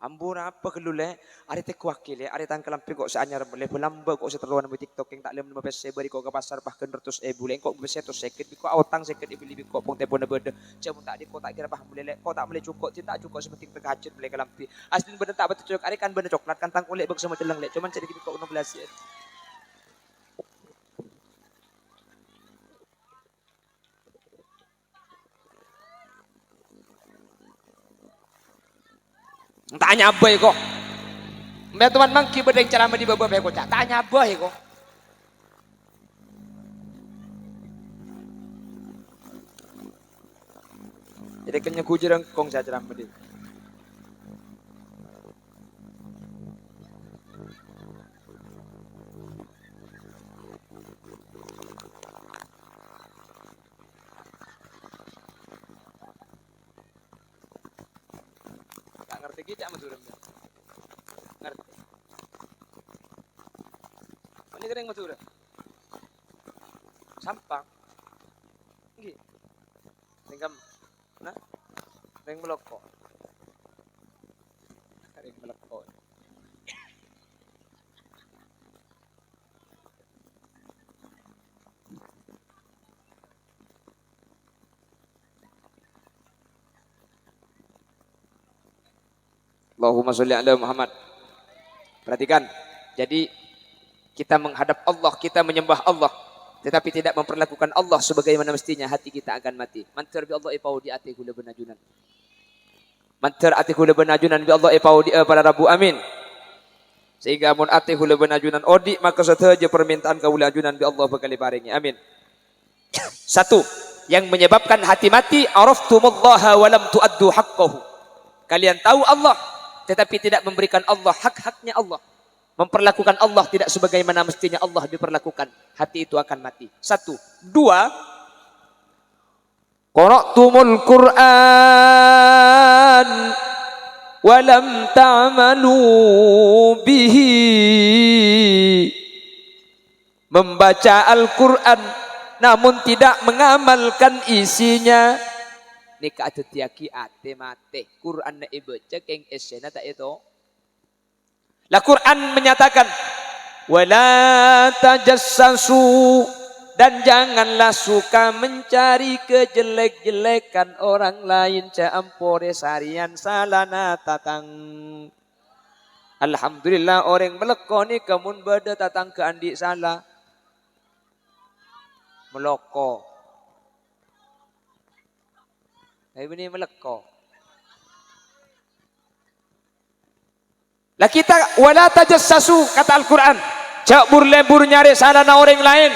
[SPEAKER 1] Ambur apa kelule? Ari teh kuakil ya, ari tang kelampi kok saanyar boleh pelamba kok seteluan di TikTok yang tak lem 15 bari kok ke pasar bahkan 100 boleh kok bisa to seket kok autang seket dibeli kok pung tepon bede. Cemu tak di kok tak kira paham boleh kok tak boleh cukup cinta cukup sepenting terkacet boleh kelampi. Aslin bener tak betul cocok ari kan bener coklat kan tang kulit bag sama celeng lek cuman jadi kok 16 ya. Tanya apa ya kok? Mbak teman mangki bedeng cara di bawah kok. Tanya apa ya kok? Jadi kenya kujerang kong saya ceram bedi. Tak ngerti kita maturem. Ngerti. Ini kering maturem. Sampang. Nggih. Tingkam nah, ring meloko. Ring meloko. Allahumma sholli ala Muhammad. Perhatikan. Jadi kita menghadap Allah, kita menyembah Allah, tetapi tidak memperlakukan Allah sebagaimana mestinya, hati kita akan mati. Mantar bi Allah ipau di ati kula benajunan. Mantar ati kula benajunan bi Allah ipau di para rabu amin. Sehingga mun ati kula benajunan odi maka sateja permintaan kaula ajunan bi Allah bakal paringi. Amin. 1 yang menyebabkan hati mati, araftumullaha wa lam tuaddu haqqahu. Kalian tahu Allah tetapi tidak memberikan Allah hak-haknya Allah. Memperlakukan Allah tidak sebagaimana mestinya Allah diperlakukan. Hati itu akan mati. 1. 2. Qara'tumul Qur'an wa lam ta'malu bihi. Membaca Al-Qur'an namun tidak mengamalkan isinya. Nika atetiaki ate mate. Quran na ibaca keng esena tak itu. La Quran menyatakan wala tajassasu, dan janganlah suka mencari kejelek-jelekan orang lain, campore sarian salana tatang. Alhamdulillah orang melekoni kamun bada tatang ke andi salah meloko. Tapi ini meleko. Lah kita wala tajassasu kata Al-Qur'an. Cak burlebur nyari salahna orang lain.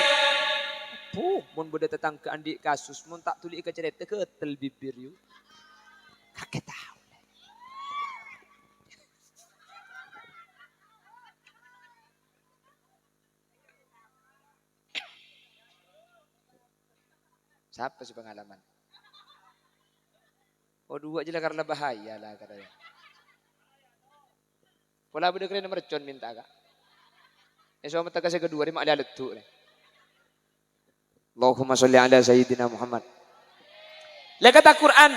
[SPEAKER 1] Mun beda tetang ke andi kasus mun tak tuli ke cerita ke tel bibir yu. Kakek tahu. Siapa sih pengalaman? Oh 2 aja lah karena bahaya lah katanya. Pola beda keren mercon minta kak. Esok minta kasih kedua ni mak dia letuk ni. Allahumma sholli ala sayyidina Muhammad. Lihat kata Quran,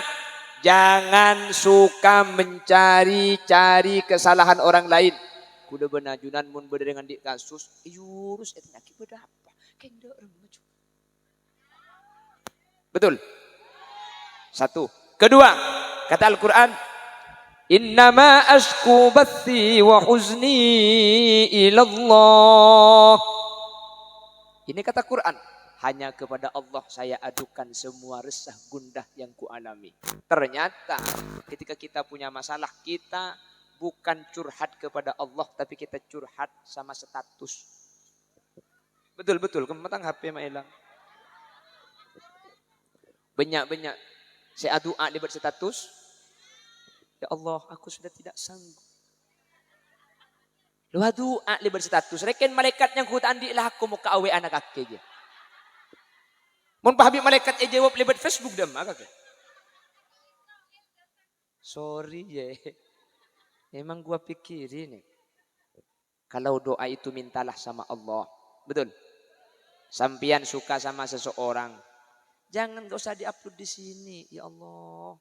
[SPEAKER 1] jangan suka mencari-cari kesalahan orang lain. Kuda benajunan mun beda dengan di kasus, yurus itu laki beda apa? Kayak betul. Satu. Kedua, kata Al-Quran, innama ashku bathi wa huzni ilallah. Ini kata Quran, hanya kepada Allah saya adukan semua resah gundah yang kualami. Ternyata ketika kita punya masalah, kita bukan curhat kepada Allah, tapi kita curhat sama status. Betul-betul, kemetang HP mah hilang. Banyak-banyak. Saya doa di berstatus. Ya Allah, aku sudah tidak sanggup. Lu doa di berstatus. Reken malaikat yang kutaan di lah aku mau ke anak kaki. Mun pahabi malaikat jawab lebat Facebook dah maka. Sorry ya. Emang gua pikirin nih. Kalau doa itu mintalah sama Allah. Betul. Sampian suka sama seseorang. Jangan gak usah diupload di sini. Ya Allah.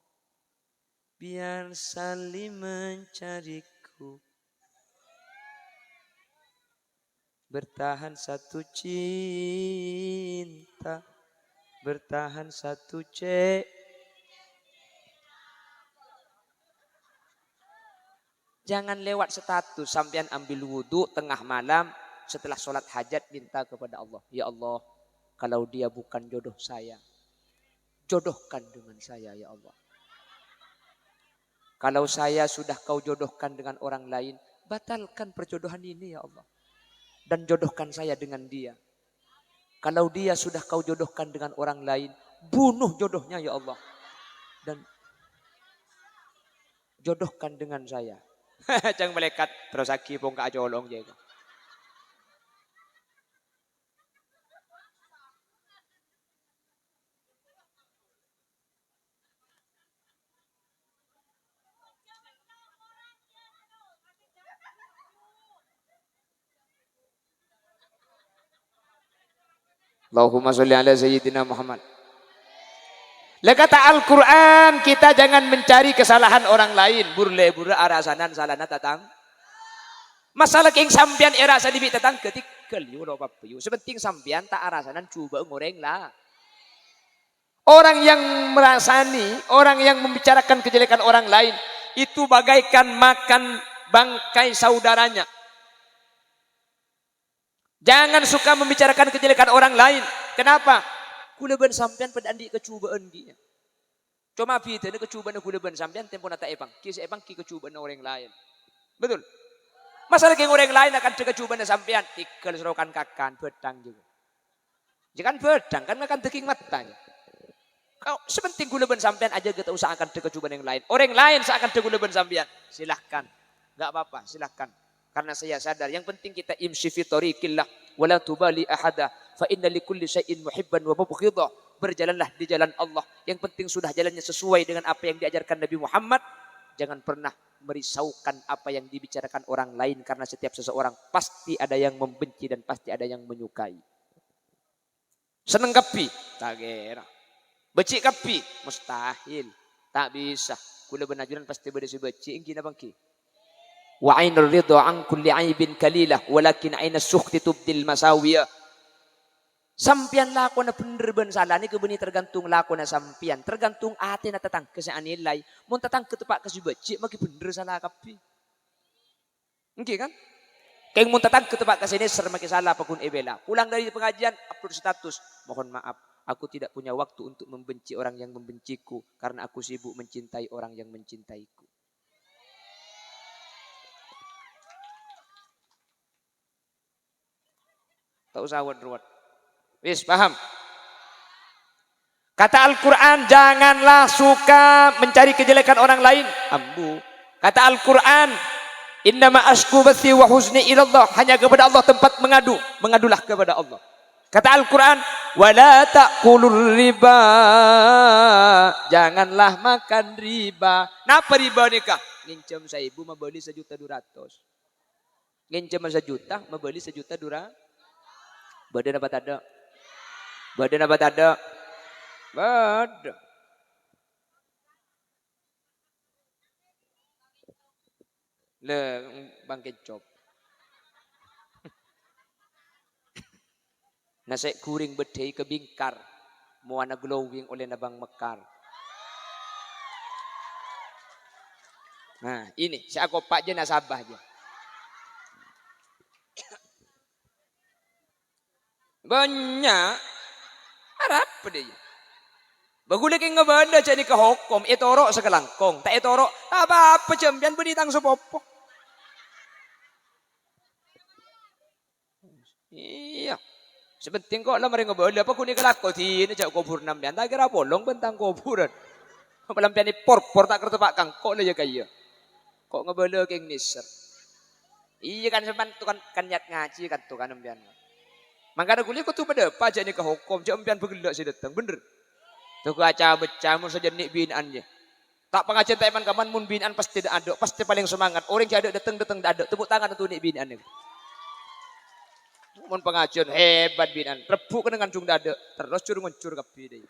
[SPEAKER 1] Biar saling mencariku. Bertahan satu cinta. Bertahan satu Jangan lewat status. Sampian ambil wudhu tengah malam. Setelah sholat hajat minta kepada Allah. Ya Allah. Kalau dia bukan jodoh saya. Jodohkan dengan saya ya Allah. Kalau saya sudah kau jodohkan dengan orang lain, batalkan perjodohan ini ya Allah. Dan jodohkan saya dengan dia. Kalau dia sudah kau jodohkan dengan orang lain, bunuh jodohnya ya Allah. Dan jodohkan dengan saya. Jangan melekat terus aki pun kak jolong jago. Allahumma sholli ala sayyidina Muhammad. Lah kata Al-Quran, kita jangan mencari kesalahan orang lain. Burle-burle arasanan salana tatang. Masalah yang sampian erasan dibi tatang ketikkel yu lo papu. Sepenting sampian tak arasanan coba ngoreng lah. Orang yang merasani, orang yang membicarakan kejelekan orang lain, itu bagaikan makan bangkai saudaranya. Jangan suka membicarakan kejelekan orang lain. Kenapa? Kuleban sampean pada andi kecubaan dia. Cuma bida ne kecubaan kuleban sampean tempo nata ebang. Kis ebang ki kecubaan orang lain. Betul. Masalah ke orang lain akan kecubaan sampean tikal serokan kakan bedang juga. Jangan bedang kan akan teking matanya. Kau sepenting kuleban sampean aja kita usahakan kecubaan yang lain. Orang lain seakan kuleban sampean. Silahkan. Enggak apa-apa, silahkan. Karena saya sadar yang penting kita imshi fi tariqillah wala tubali ahada fa inna likulli syai'in muhibban wa mubghidha. Berjalanlah di jalan Allah. Yang penting sudah jalannya sesuai dengan apa yang diajarkan Nabi Muhammad. Jangan pernah merisaukan apa yang dibicarakan orang lain karena setiap seseorang pasti ada yang membenci dan pasti ada yang menyukai. Seneng kapi? Tak kira. Beci kapi? Mustahil. Tak bisa. Kula benajuran pasti beci ingki na bangki. Wa ainur ridha an kulli aibin kalilah walakin ainas sukhti tubdil masawiyah. Sampian lako na bener ben salah ni kebeni tergantung lako na sampian, tergantung ate na tatang kasi anilay. Mun tatang ketepak kasi becik maki bener salah kapi. Engke kan? Kaya mun tatang ketepak kasi ni ser maki salah pakun ebela. Pulang dari pengajian upload status, mohon maaf aku tidak punya waktu untuk membenci orang yang membenciku karena aku sibuk mencintai orang yang mencintaiku. Tak usah ruwet. Wis paham? Kata Al-Quran, janganlah suka mencari kejelekan orang lain. Ambu. Kata Al-Quran, innama ashku bathi wa huzni ilallah. Hanya kepada Allah tempat mengadu. Mengadulah kepada Allah. Kata Al-Quran, wala ta'kulur riba. Janganlah makan riba. Napa riba nikah? Ngincam 1.000 membeli 1.200.000. Ngincam 1 juta membeli 1.200.000. Badan apa tak ada? Badan apa tak ada? Badan. Le Bang Kecop. Nasi kuring bedhei kebingkar. Muana glowing oleh nabang mekar. Nah, ini si aku pak je nasabah je. Banyak harap dia. Bagula keng ngabanda jadi ke hukum etoro sekelangkong. Tak etoro apa-apa jambian benitang sepopo. Iya. Sepenting kok lah mereka ngabanda apa kuning kelako ini cak kubur nambian. Tak kira bolong bentang kuburan. Pelampian ini por tak kerta pak kangkok lah ya kaya. Kok ngabanda keng niser. Iya kan sepan tu kan nyat ngaji kan tu kan nambian. Mangkana kuliah kau tu pada apa aja ni ke hukum jambian bergelak si datang bener. Tu kaca becah mun saja nik binaannya. Tak pengajian tak iman kaman mun binaan pasti ada, pasti paling semangat. Orang yang ada datang ada, tepuk tangan untuk nik binaan ni. Mun pengajian hebat binaan, rebuk dengan cung ada, terus cur nguncur kapi deh.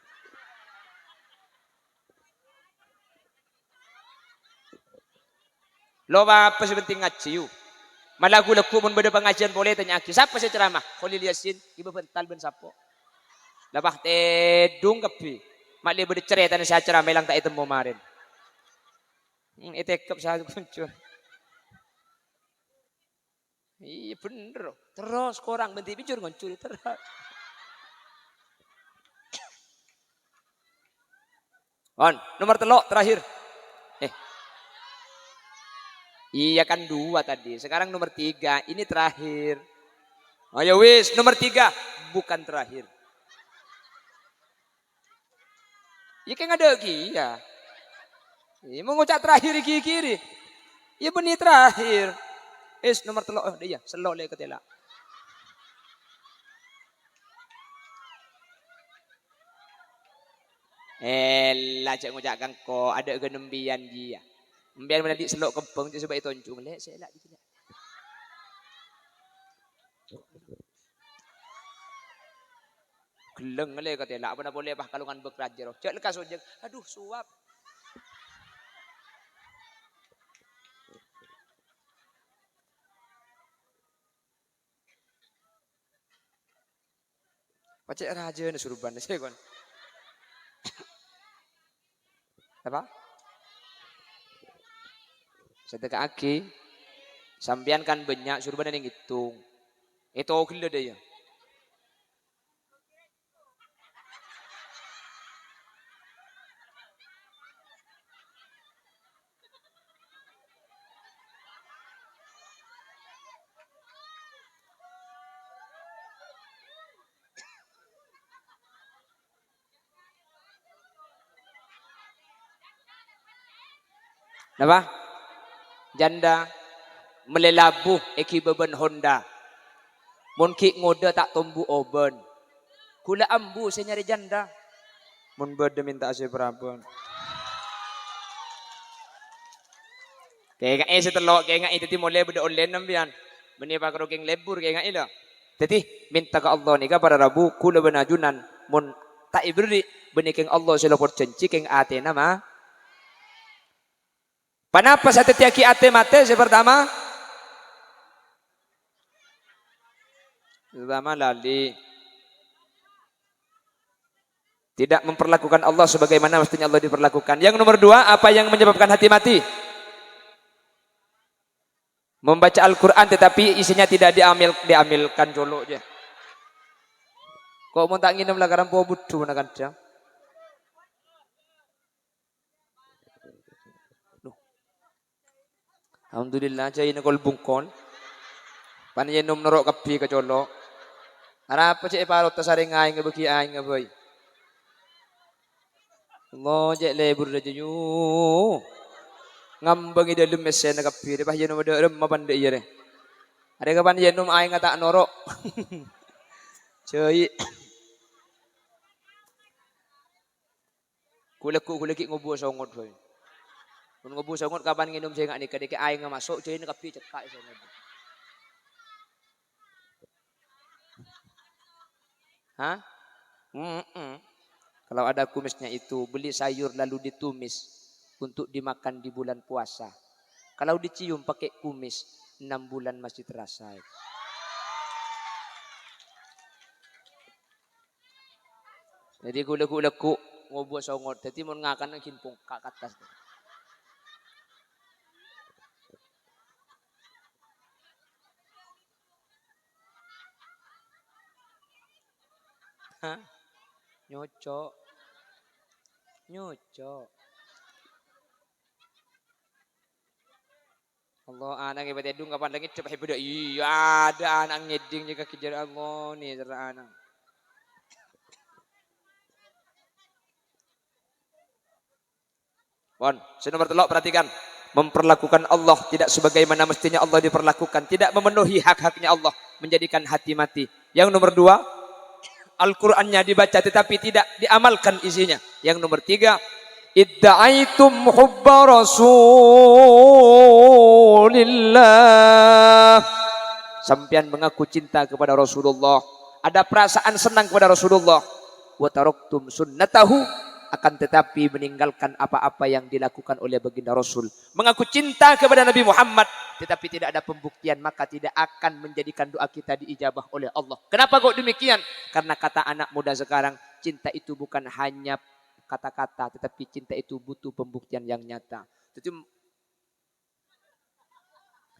[SPEAKER 1] Lo apa sebenting ngaji yuk. Malagu-lagu mun beda pengajian boleh tanya aki. Siapa sih ceramah? Khalil Yasin, ibu bental ben sapo. Labah tedung kapi. Mak dia beda cerita ni saya ceramah hilang tak itu kemarin. Itekap saya muncul. Iya bener. Terus korang benti bincur ngoncur terus. On, nomor telok terakhir. Iya kan 2 tadi. Sekarang nomor 3. Ini terakhir. Ayo wis, nomor 3 bukan terakhir. Iya kan ada lagi ya. Iya mengucap terakhir kiri. Iya benih terakhir. Nomor telok dia selok le ketela. Lah cak ngucap kangko ada genembian dia. Biar menadi selok kempeng je sebab itu oncung lek selak dikit. Geleng le katela apa boleh bah kalungan bekrajer. Cak lekas ojek. Aduh suap. Pacek raja ni suruban saya kon. Apa? Sedekah aki. Sambian kan banyak suruban yang ngitung. Itu gila dia. Apa? Janda melelabuh eki beban Honda. Mun ki ngoda tak tumbuh oben. Kula ambu saya nyari janda. Mun bade minta ase berabon. Kaya nga setelok kaya nga itu mulai beda online nambian. Meni pak rogeng lebur kaya nga ilo. Jadi minta ke Allah nika pada Rabu kula benajunan mun tak ibri benikeng Allah sila porcenci keng ate nama. Panapa sa tetiaki ate mate pertama? Pertama lali. Tidak memperlakukan Allah sebagaimana mestinya Allah diperlakukan. Yang nomor 2, apa yang menyebabkan hati mati? Membaca Al-Quran tetapi isinya tidak diambilkan jolo aja. Kok mau tak nginum lagaran po budu nak ada? Alhamdulillah aja ini kol bungkon. Paniye num norok kapi ke jolo. Harap cek parot tasaring aing ngebeki aing ngeboy. Allah cek lebur aja yu. Ngambang ida lem mesen kapi. Depa yen ada rem mapande iya deh. Ada kapan yen num aing tak norok. Cuy. Kulek ngubu songot boy. Mun ngubu songot kapan nginum saya ngak nikah dek aing masuk cuy ini kapi cekak saya. Hah? Kalau ada kumisnya itu beli sayur lalu ditumis untuk dimakan di bulan puasa. Kalau dicium pakai kumis, 6 bulan masih terasa. Jadi gula-gula-ku ngobuat songot. Jadi mau ngakan ang hinpong kakatas. Hah? Nyocok. Nyocok. Allah anak ibadah dung kapan lagi cepat ibadah. Iya ada anak ngeding juga kejar Allah nih serta anak. Bon, nomor telok perhatikan. Memperlakukan Allah tidak sebagaimana mestinya Allah diperlakukan. Tidak memenuhi hak-haknya Allah. Menjadikan hati mati. Yang nomor 2. Al-Qur'annya dibaca tetapi tidak diamalkan isinya. Yang nomor 3, idda'aitum hubba Rasulillah. Sampian mengaku cinta kepada Rasulullah. Ada perasaan senang kepada Rasulullah. Wa taraktum sunnatahu, akan tetapi meninggalkan apa-apa yang dilakukan oleh baginda Rasul. Mengaku cinta kepada Nabi Muhammad tetapi tidak ada pembuktian, maka tidak akan menjadikan doa kita diijabah oleh Allah. Kenapa kok demikian? Karena kata anak muda sekarang, cinta itu bukan hanya kata-kata, tetapi cinta itu butuh pembuktian yang nyata.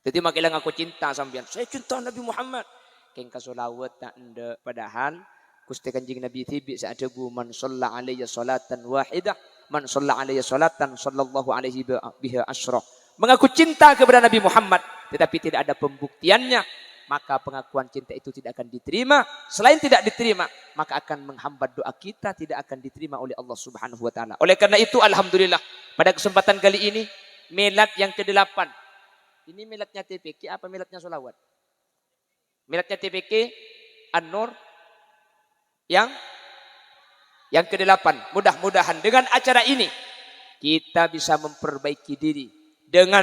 [SPEAKER 1] Jadi makilang aku cinta sampean. Saya cinta Nabi Muhammad. Kengka solawat tak anda. Padahal Gusti Kanjeng Nabi tibi sa'adabu man shalla alaiya salatan wahidah, man shalla alaiya salatan sallallahu alaihi biha asyrah. Mengaku cinta kepada Nabi Muhammad tetapi tidak ada pembuktiannya, maka pengakuan cinta itu tidak akan diterima. Selain tidak diterima, maka akan menghambat doa kita, tidak akan diterima oleh Allah Subhanahu wa taala. Oleh karena itu alhamdulillah pada kesempatan kali ini milad yang ke-8. Ini miladnya TPK apa miladnya solawat? Miladnya TPK An-Nur yang ke-8. Mudah-mudahan dengan acara ini kita bisa memperbaiki diri. Dengan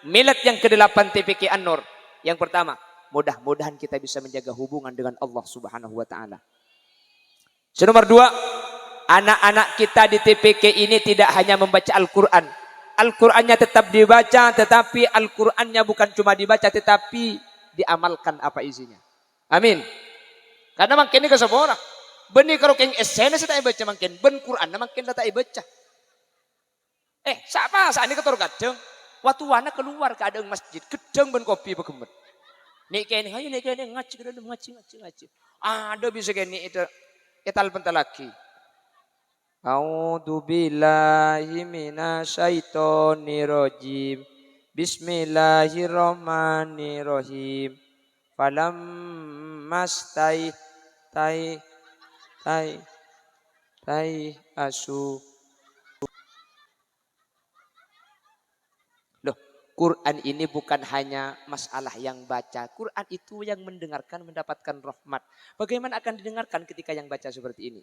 [SPEAKER 1] milad yang ke-8 TPK An-Nur. Yang pertama, mudah-mudahan kita bisa menjaga hubungan dengan Allah Subhanahu wa taala. Nomor 2, anak-anak kita di TPK ini tidak hanya membaca Al-Qur'an. Al-Qur'annya tetap dibaca, tetapi Al-Qur'annya bukan cuma dibaca tetapi diamalkan apa isinya. Amin. Karena makin ini ke seorang. Benih kalau keng esena saya tak baca makin ben Quran makin tak baca. Siapa saat ini ketor kadang waktu wana keluar ke ada masjid gedeng ben kopi begemet. Nek kene ayo nek kene ngaji. Ada bisa kene itu etal bentar lagi. A'udzu billahi minasyaitonir rajim. Bismillahirrahmanirrahim. Falam mastai tai asu. Loh, Quran ini bukan hanya masalah yang baca. Quran itu yang mendengarkan mendapatkan rahmat. Bagaimana akan didengarkan ketika yang baca seperti ini?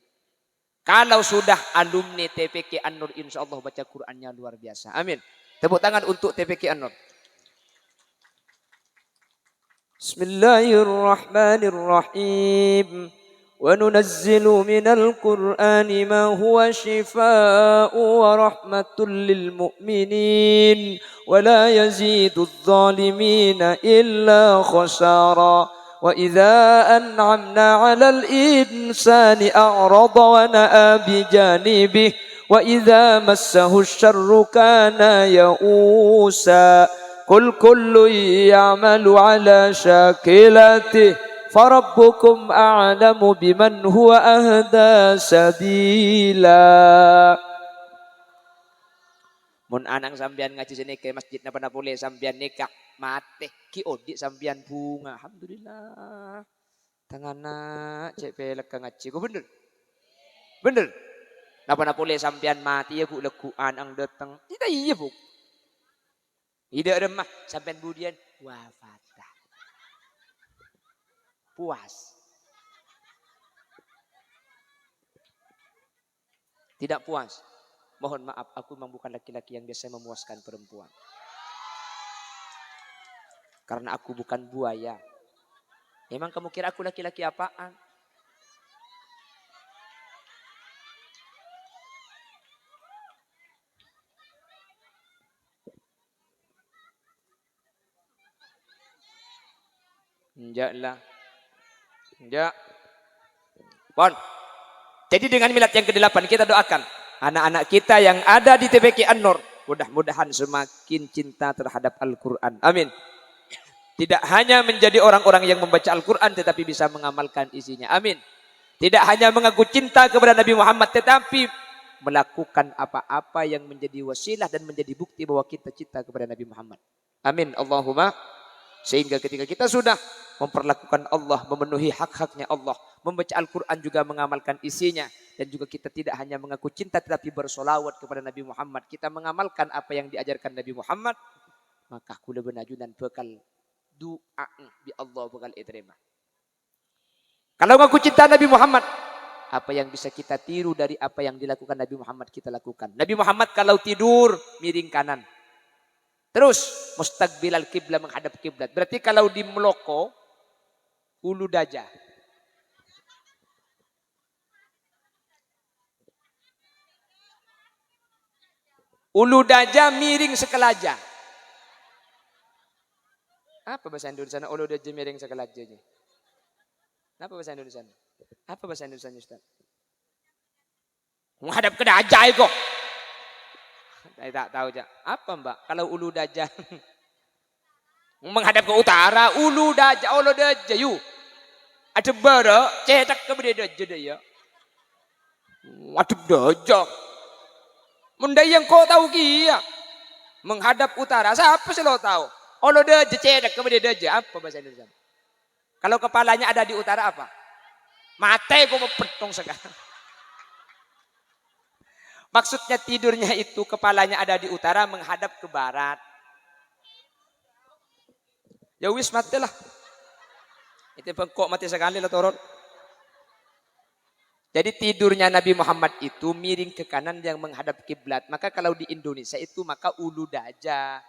[SPEAKER 1] Kalau sudah alumni TPK An-Nur, insya Allah baca Qurannya luar biasa. Amin. Tepuk tangan untuk TPK An-Nur. Bismillahirrahmanirrahim. وننزل من القرآن ما هو شفاء ورحمة للمؤمنين ولا يزيد الظالمين إلا خسارا وإذا أنعمنا على الإنسان أعرض ونأى بجانبه وإذا مسه الشر كان يئوسا قل كل يعمل على شاكلته Farabbukum a'lamu biman huwa ahda sabila. Mun anang sambian ngaji sini ke masjid napa boleh sambian nikah mate ki odik sambian bunga. Alhamdulillah. Tangana cek pelek ngaji. Ku bener. Bener. Napa boleh sambian mati ya ku lekuan ang datang. Tidak iya bu. Tidak remah sambian budian wafat. Puas. Tidak puas. Mohon maaf, aku memang bukan laki-laki yang biasa memuaskan perempuan. Karena aku bukan buaya. Emang kamu kira aku laki-laki apaan? Enggak lah. Enggak. Pon. Jadi dengan milad yang ke-8 kita doakan anak-anak kita yang ada di TPQ An-Nur mudah-mudahan semakin cinta terhadap Al-Quran. Amin. Tidak hanya menjadi orang-orang yang membaca Al-Quran tetapi bisa mengamalkan isinya. Amin. Tidak hanya mengaku cinta kepada Nabi Muhammad tetapi melakukan apa-apa yang menjadi wasilah dan menjadi bukti bahwa kita cinta kepada Nabi Muhammad. Amin. Allahumma. Sehingga ketika kita sudah memperlakukan Allah, memenuhi hak-haknya Allah, membaca Al-Quran juga mengamalkan isinya, dan juga kita tidak hanya mengaku cinta tetapi bersolawat kepada Nabi Muhammad, kita mengamalkan apa yang diajarkan Nabi Muhammad, maka kula benajunan bekal doa bi Allah bekal diterima. Kalau mengaku cinta Nabi Muhammad, apa yang bisa kita tiru dari apa yang dilakukan Nabi Muhammad kita lakukan. Nabi Muhammad kalau tidur miring kanan. Terus mustaqbilal kiblat, menghadap kiblat. Berarti kalau di Meloko ulu daja. Ulu daja miring sekelaja. Apa bahasa Indonesia? Ulu daja miring sekelaja. Apa bahasa Indonesia? Apa bahasa Indonesia, Ustaz? Menghadap ke daja kok. Saya tak tahu aja. Apa Mbak? Kalau ulu daja menghadap ke utara, ulu daja, ulu daja yuk. Ada bara, cetak ke beda daja deh ya. Ada daja. Mendai yang kau tahu kia. Menghadap utara, siapa sih lo tahu? Ulu daja cetak ke beda daja. Apa bahasa Indonesia? Kalau kepalanya ada di utara apa? Mate kok mau petong sekarang. Maksudnya tidurnya itu kepalanya ada di utara menghadap ke barat. Ya wis mati lah. Itu bengkok mati sekali lah torot. Jadi tidurnya Nabi Muhammad itu miring ke kanan yang menghadap kiblat. Maka kalau di Indonesia itu maka ulu daja.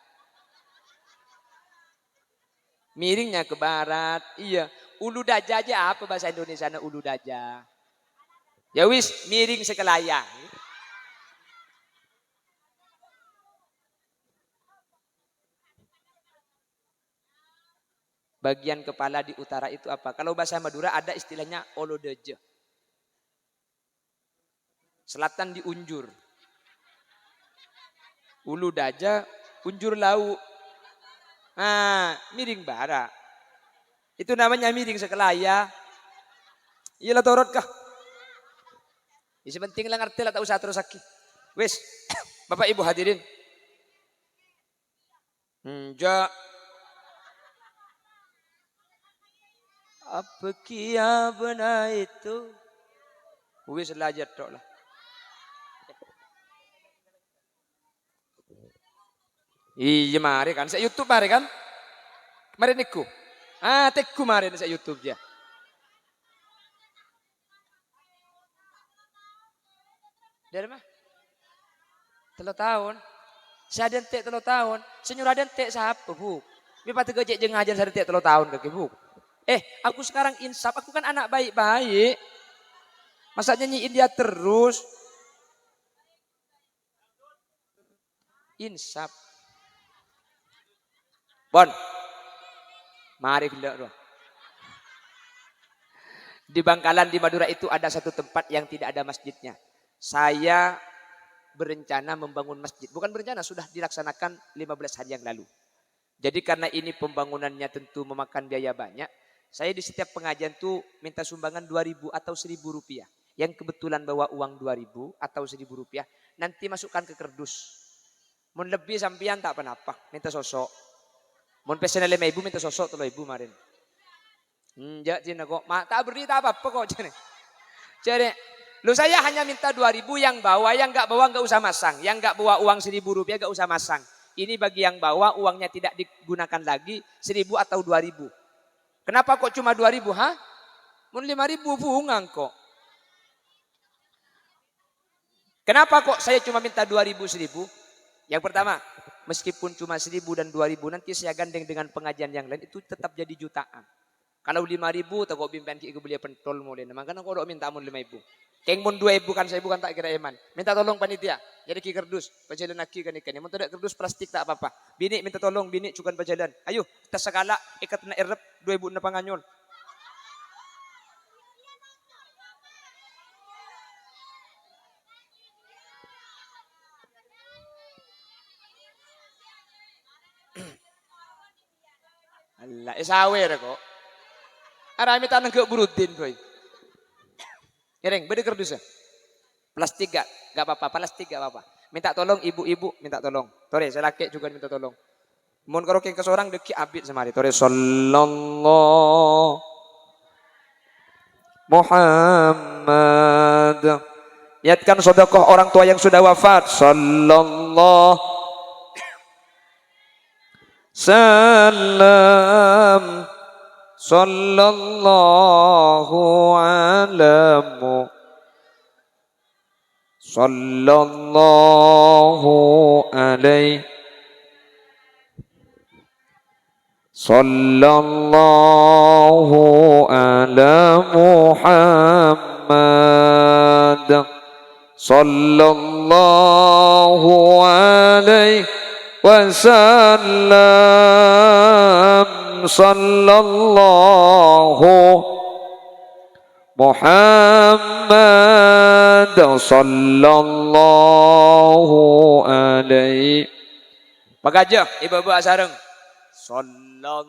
[SPEAKER 1] Miringnya ke barat. Iya. Ulu daja aja apa bahasa Indonesia ulu daja. Ya wis miring sekelayang. Bagian kepala di utara itu apa? Kalau bahasa Madura ada istilahnya olodeje. Selatan di unjur. Ulu daja, unjur lauk. Nah, miring bara. Itu namanya miring sekelaya. Iyalah torot kah? Isi penting lah ngerti lah tak usah terus sakit. Wes, Bapak Ibu hadirin. Enggak. Apa kia benar itu? Wis belajar tok lah. Iya mari kan, saya YouTube mari kan. Mari niku. Teku mari saya YouTube ya. Dari mana? 3 tahun. Saya ada entek 3 tahun. Senyur ada entek siapa bu? Biar patut gojek jeung ngajar saya entek 3 tahun kaki bu. Aku sekarang insaf, aku kan anak baik-baik. Masa nyanyiin dia terus? Insaf. Bon. Mari kita. Di Bangkalan di Madura itu ada satu tempat yang tidak ada masjidnya. Saya berencana membangun masjid. Bukan berencana, sudah dilaksanakan 15 hari yang lalu. Jadi karena ini pembangunannya tentu memakan biaya banyak. Saya di setiap pengajian tuh minta sumbangan 2.000 atau 1.000 rupiah. Yang kebetulan bawa uang 2.000 atau 1.000 rupiah. Nanti masukkan ke kerdus. Mun lebih sampian tak apa-apa. Minta sosok. Mun pesen 5.000 minta sosok 3.000 kemarin. Enggak cina kok. Tak beri tak apa-apa kok cina. Jadi lu saya hanya minta 2.000 yang bawa. Yang enggak bawa enggak usah masang. Yang enggak bawa uang 1.000 rupiah enggak usah masang. Ini bagi yang bawa uangnya tidak digunakan lagi 1.000 atau 2.000. Kenapa kok cuma 2.000? Mun 5.000 bungang kok. Kenapa kok saya cuma minta 2.000 1.000? Yang pertama, meskipun cuma 1.000 dan 2.000 nanti saya gandeng dengan pengajian yang lain itu tetap jadi jutaan. Kalau 5.000 tak kau bimpian ki beli pentol mulai. Makanya kau dok minta mun 5.000. Keng mun 2.000 kan 1.000 kan tak kira eman. Minta tolong panitia. Jadi ki kerdus, pajalan aki kan ikan. Mun tidak kerdus plastik tak apa-apa. Bini minta tolong, bini cukan pajalan. Ayo, kita segala ikat na erep 2.000 na panganyol. Allah, isawer ko. Arami tanang ke burudin boy. Yereng, beda kerdus ya. Plastik gak apa-apa, plastik gak apa-apa. Minta tolong ibu-ibu, minta tolong. Tore, saya laki juga minta tolong. Mun karo ke seorang deki abid semari. Tore sallallahu Muhammad. Niatkan sedekah orang tua yang sudah wafat. Sallallahu Salam Sallallahu alamu Sallallahu alaihi Sallallahu ala Muhammad Sallallahu alaihi wasallam Sallallahu Muhammad Sallallahu alaihi Pagajah ibu-ibu asareng Sallallahu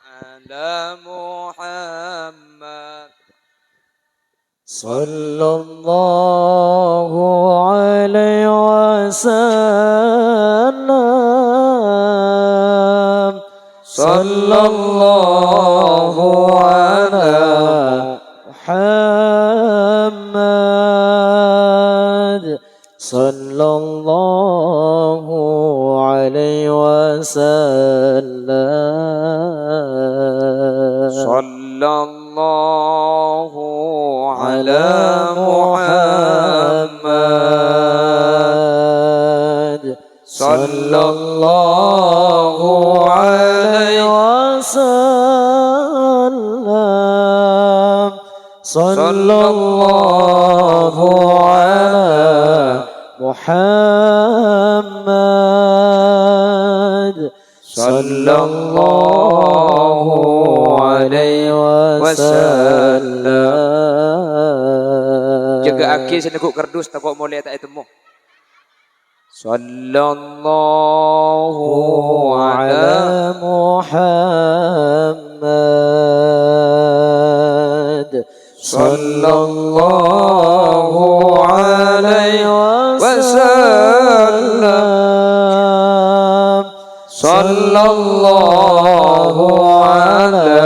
[SPEAKER 1] ala Muhammad
[SPEAKER 2] Sallallahu alaihi wasallam Sallallahu ala Muhammad Sallallahu alaihi wasallam
[SPEAKER 1] Sallallahu ala Muhammad Sallallahu alaihi
[SPEAKER 2] wasallam Sallallahu ala Muhammad Sallallahu alaihi wasallam
[SPEAKER 1] jaga aki seneguk kerdus takut mulai tak temu Sallallahu
[SPEAKER 2] ala Muhammad Sallallahu alaihi wasallam Sallallahu ala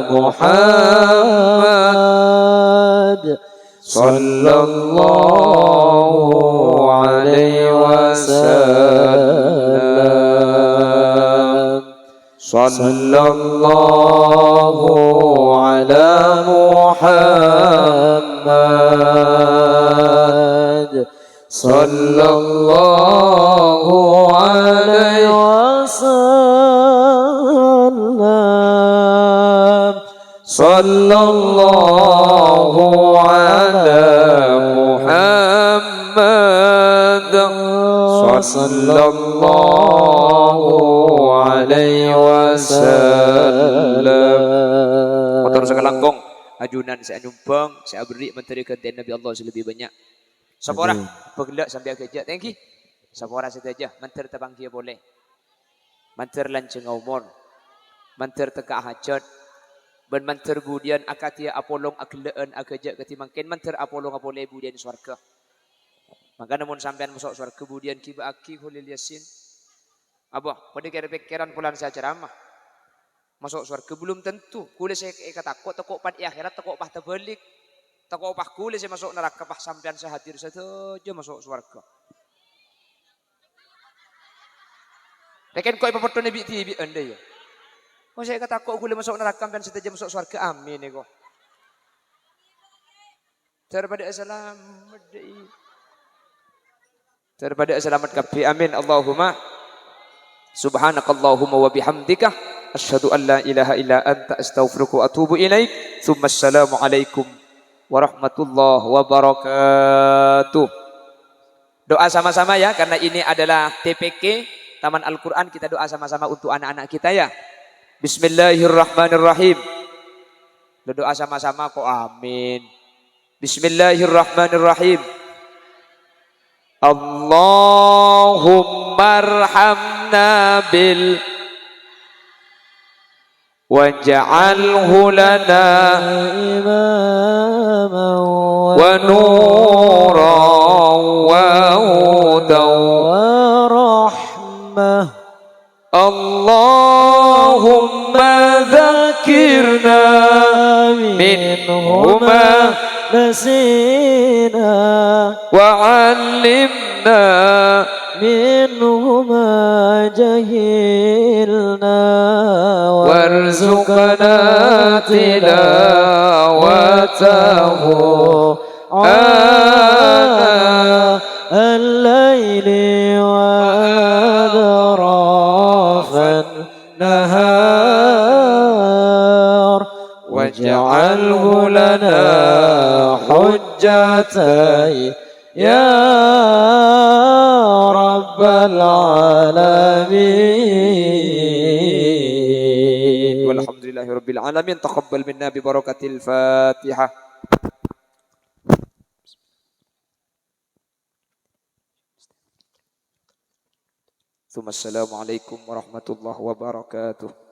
[SPEAKER 2] Muhammad Sallallahu alaihi wasallam Sallallahu ala Muhammad Sallallahu alaihi wasallam Sallallahu ala Muhammad Sallallahu alaihi wasallam. Motor sekelangkong ajunan saya nyumbang, saya beri menteri kenten Nabi Allah selebih banyak. Sapora pegelak sampai kerja. Thank you. Sapora saja menteri tabang dia boleh. Menteri lanceng umur. Menteri teka hajat. Ben menteri budian akatia apolong akleen akaja ketimangken menteri apolong apoleh budian swarga. Maka namun sampean masuk swarga budian kiba aki hulil yasin. Abah, pada kira pikiran pulang saya ceramah. Masuk surga belum tentu. Kule saya takut takut pada akhirat takut pah terbalik. Takut pah kule saya masuk neraka pah sampean saya hadir saja masuk surga. Tekan kau ibu foto nabi tibi anda ya. Kau saya takut kule masuk neraka sampean saja masuk surga amin ya kau. Terpada selamat kabeh amin Allahumma subhanakallahumma wa bihamdika Asyhadu an la ilaha illa anta astaghfiruka wa atubu ilaik. Assalamualaikum warahmatullahi wabarakatuh. Doa sama-sama ya, karena ini adalah TPK Taman Al-Quran. Kita doa sama-sama untuk anak-anak kita ya. Bismillahirrahmanirrahim. Doa sama-sama kok amin. Bismillahirrahmanirrahim. Allahumma arhamna bil waj'alhu lana
[SPEAKER 3] إماما
[SPEAKER 2] wa nuran wa hudan
[SPEAKER 3] ورحمة
[SPEAKER 2] Allahumma dzakirna minhuma
[SPEAKER 3] نسينا
[SPEAKER 2] wa 'allimna
[SPEAKER 3] منهما جهلنا
[SPEAKER 2] وارزقنا تلاوته آناء
[SPEAKER 3] الليل وأطراف النهار واجعله لنا حجتين يا رب العالمين.
[SPEAKER 2] والحمدلله رب العالمين. تقبل منا ببركة الفاتحة. ثم السلام عليكم ورحمة الله وبركاته.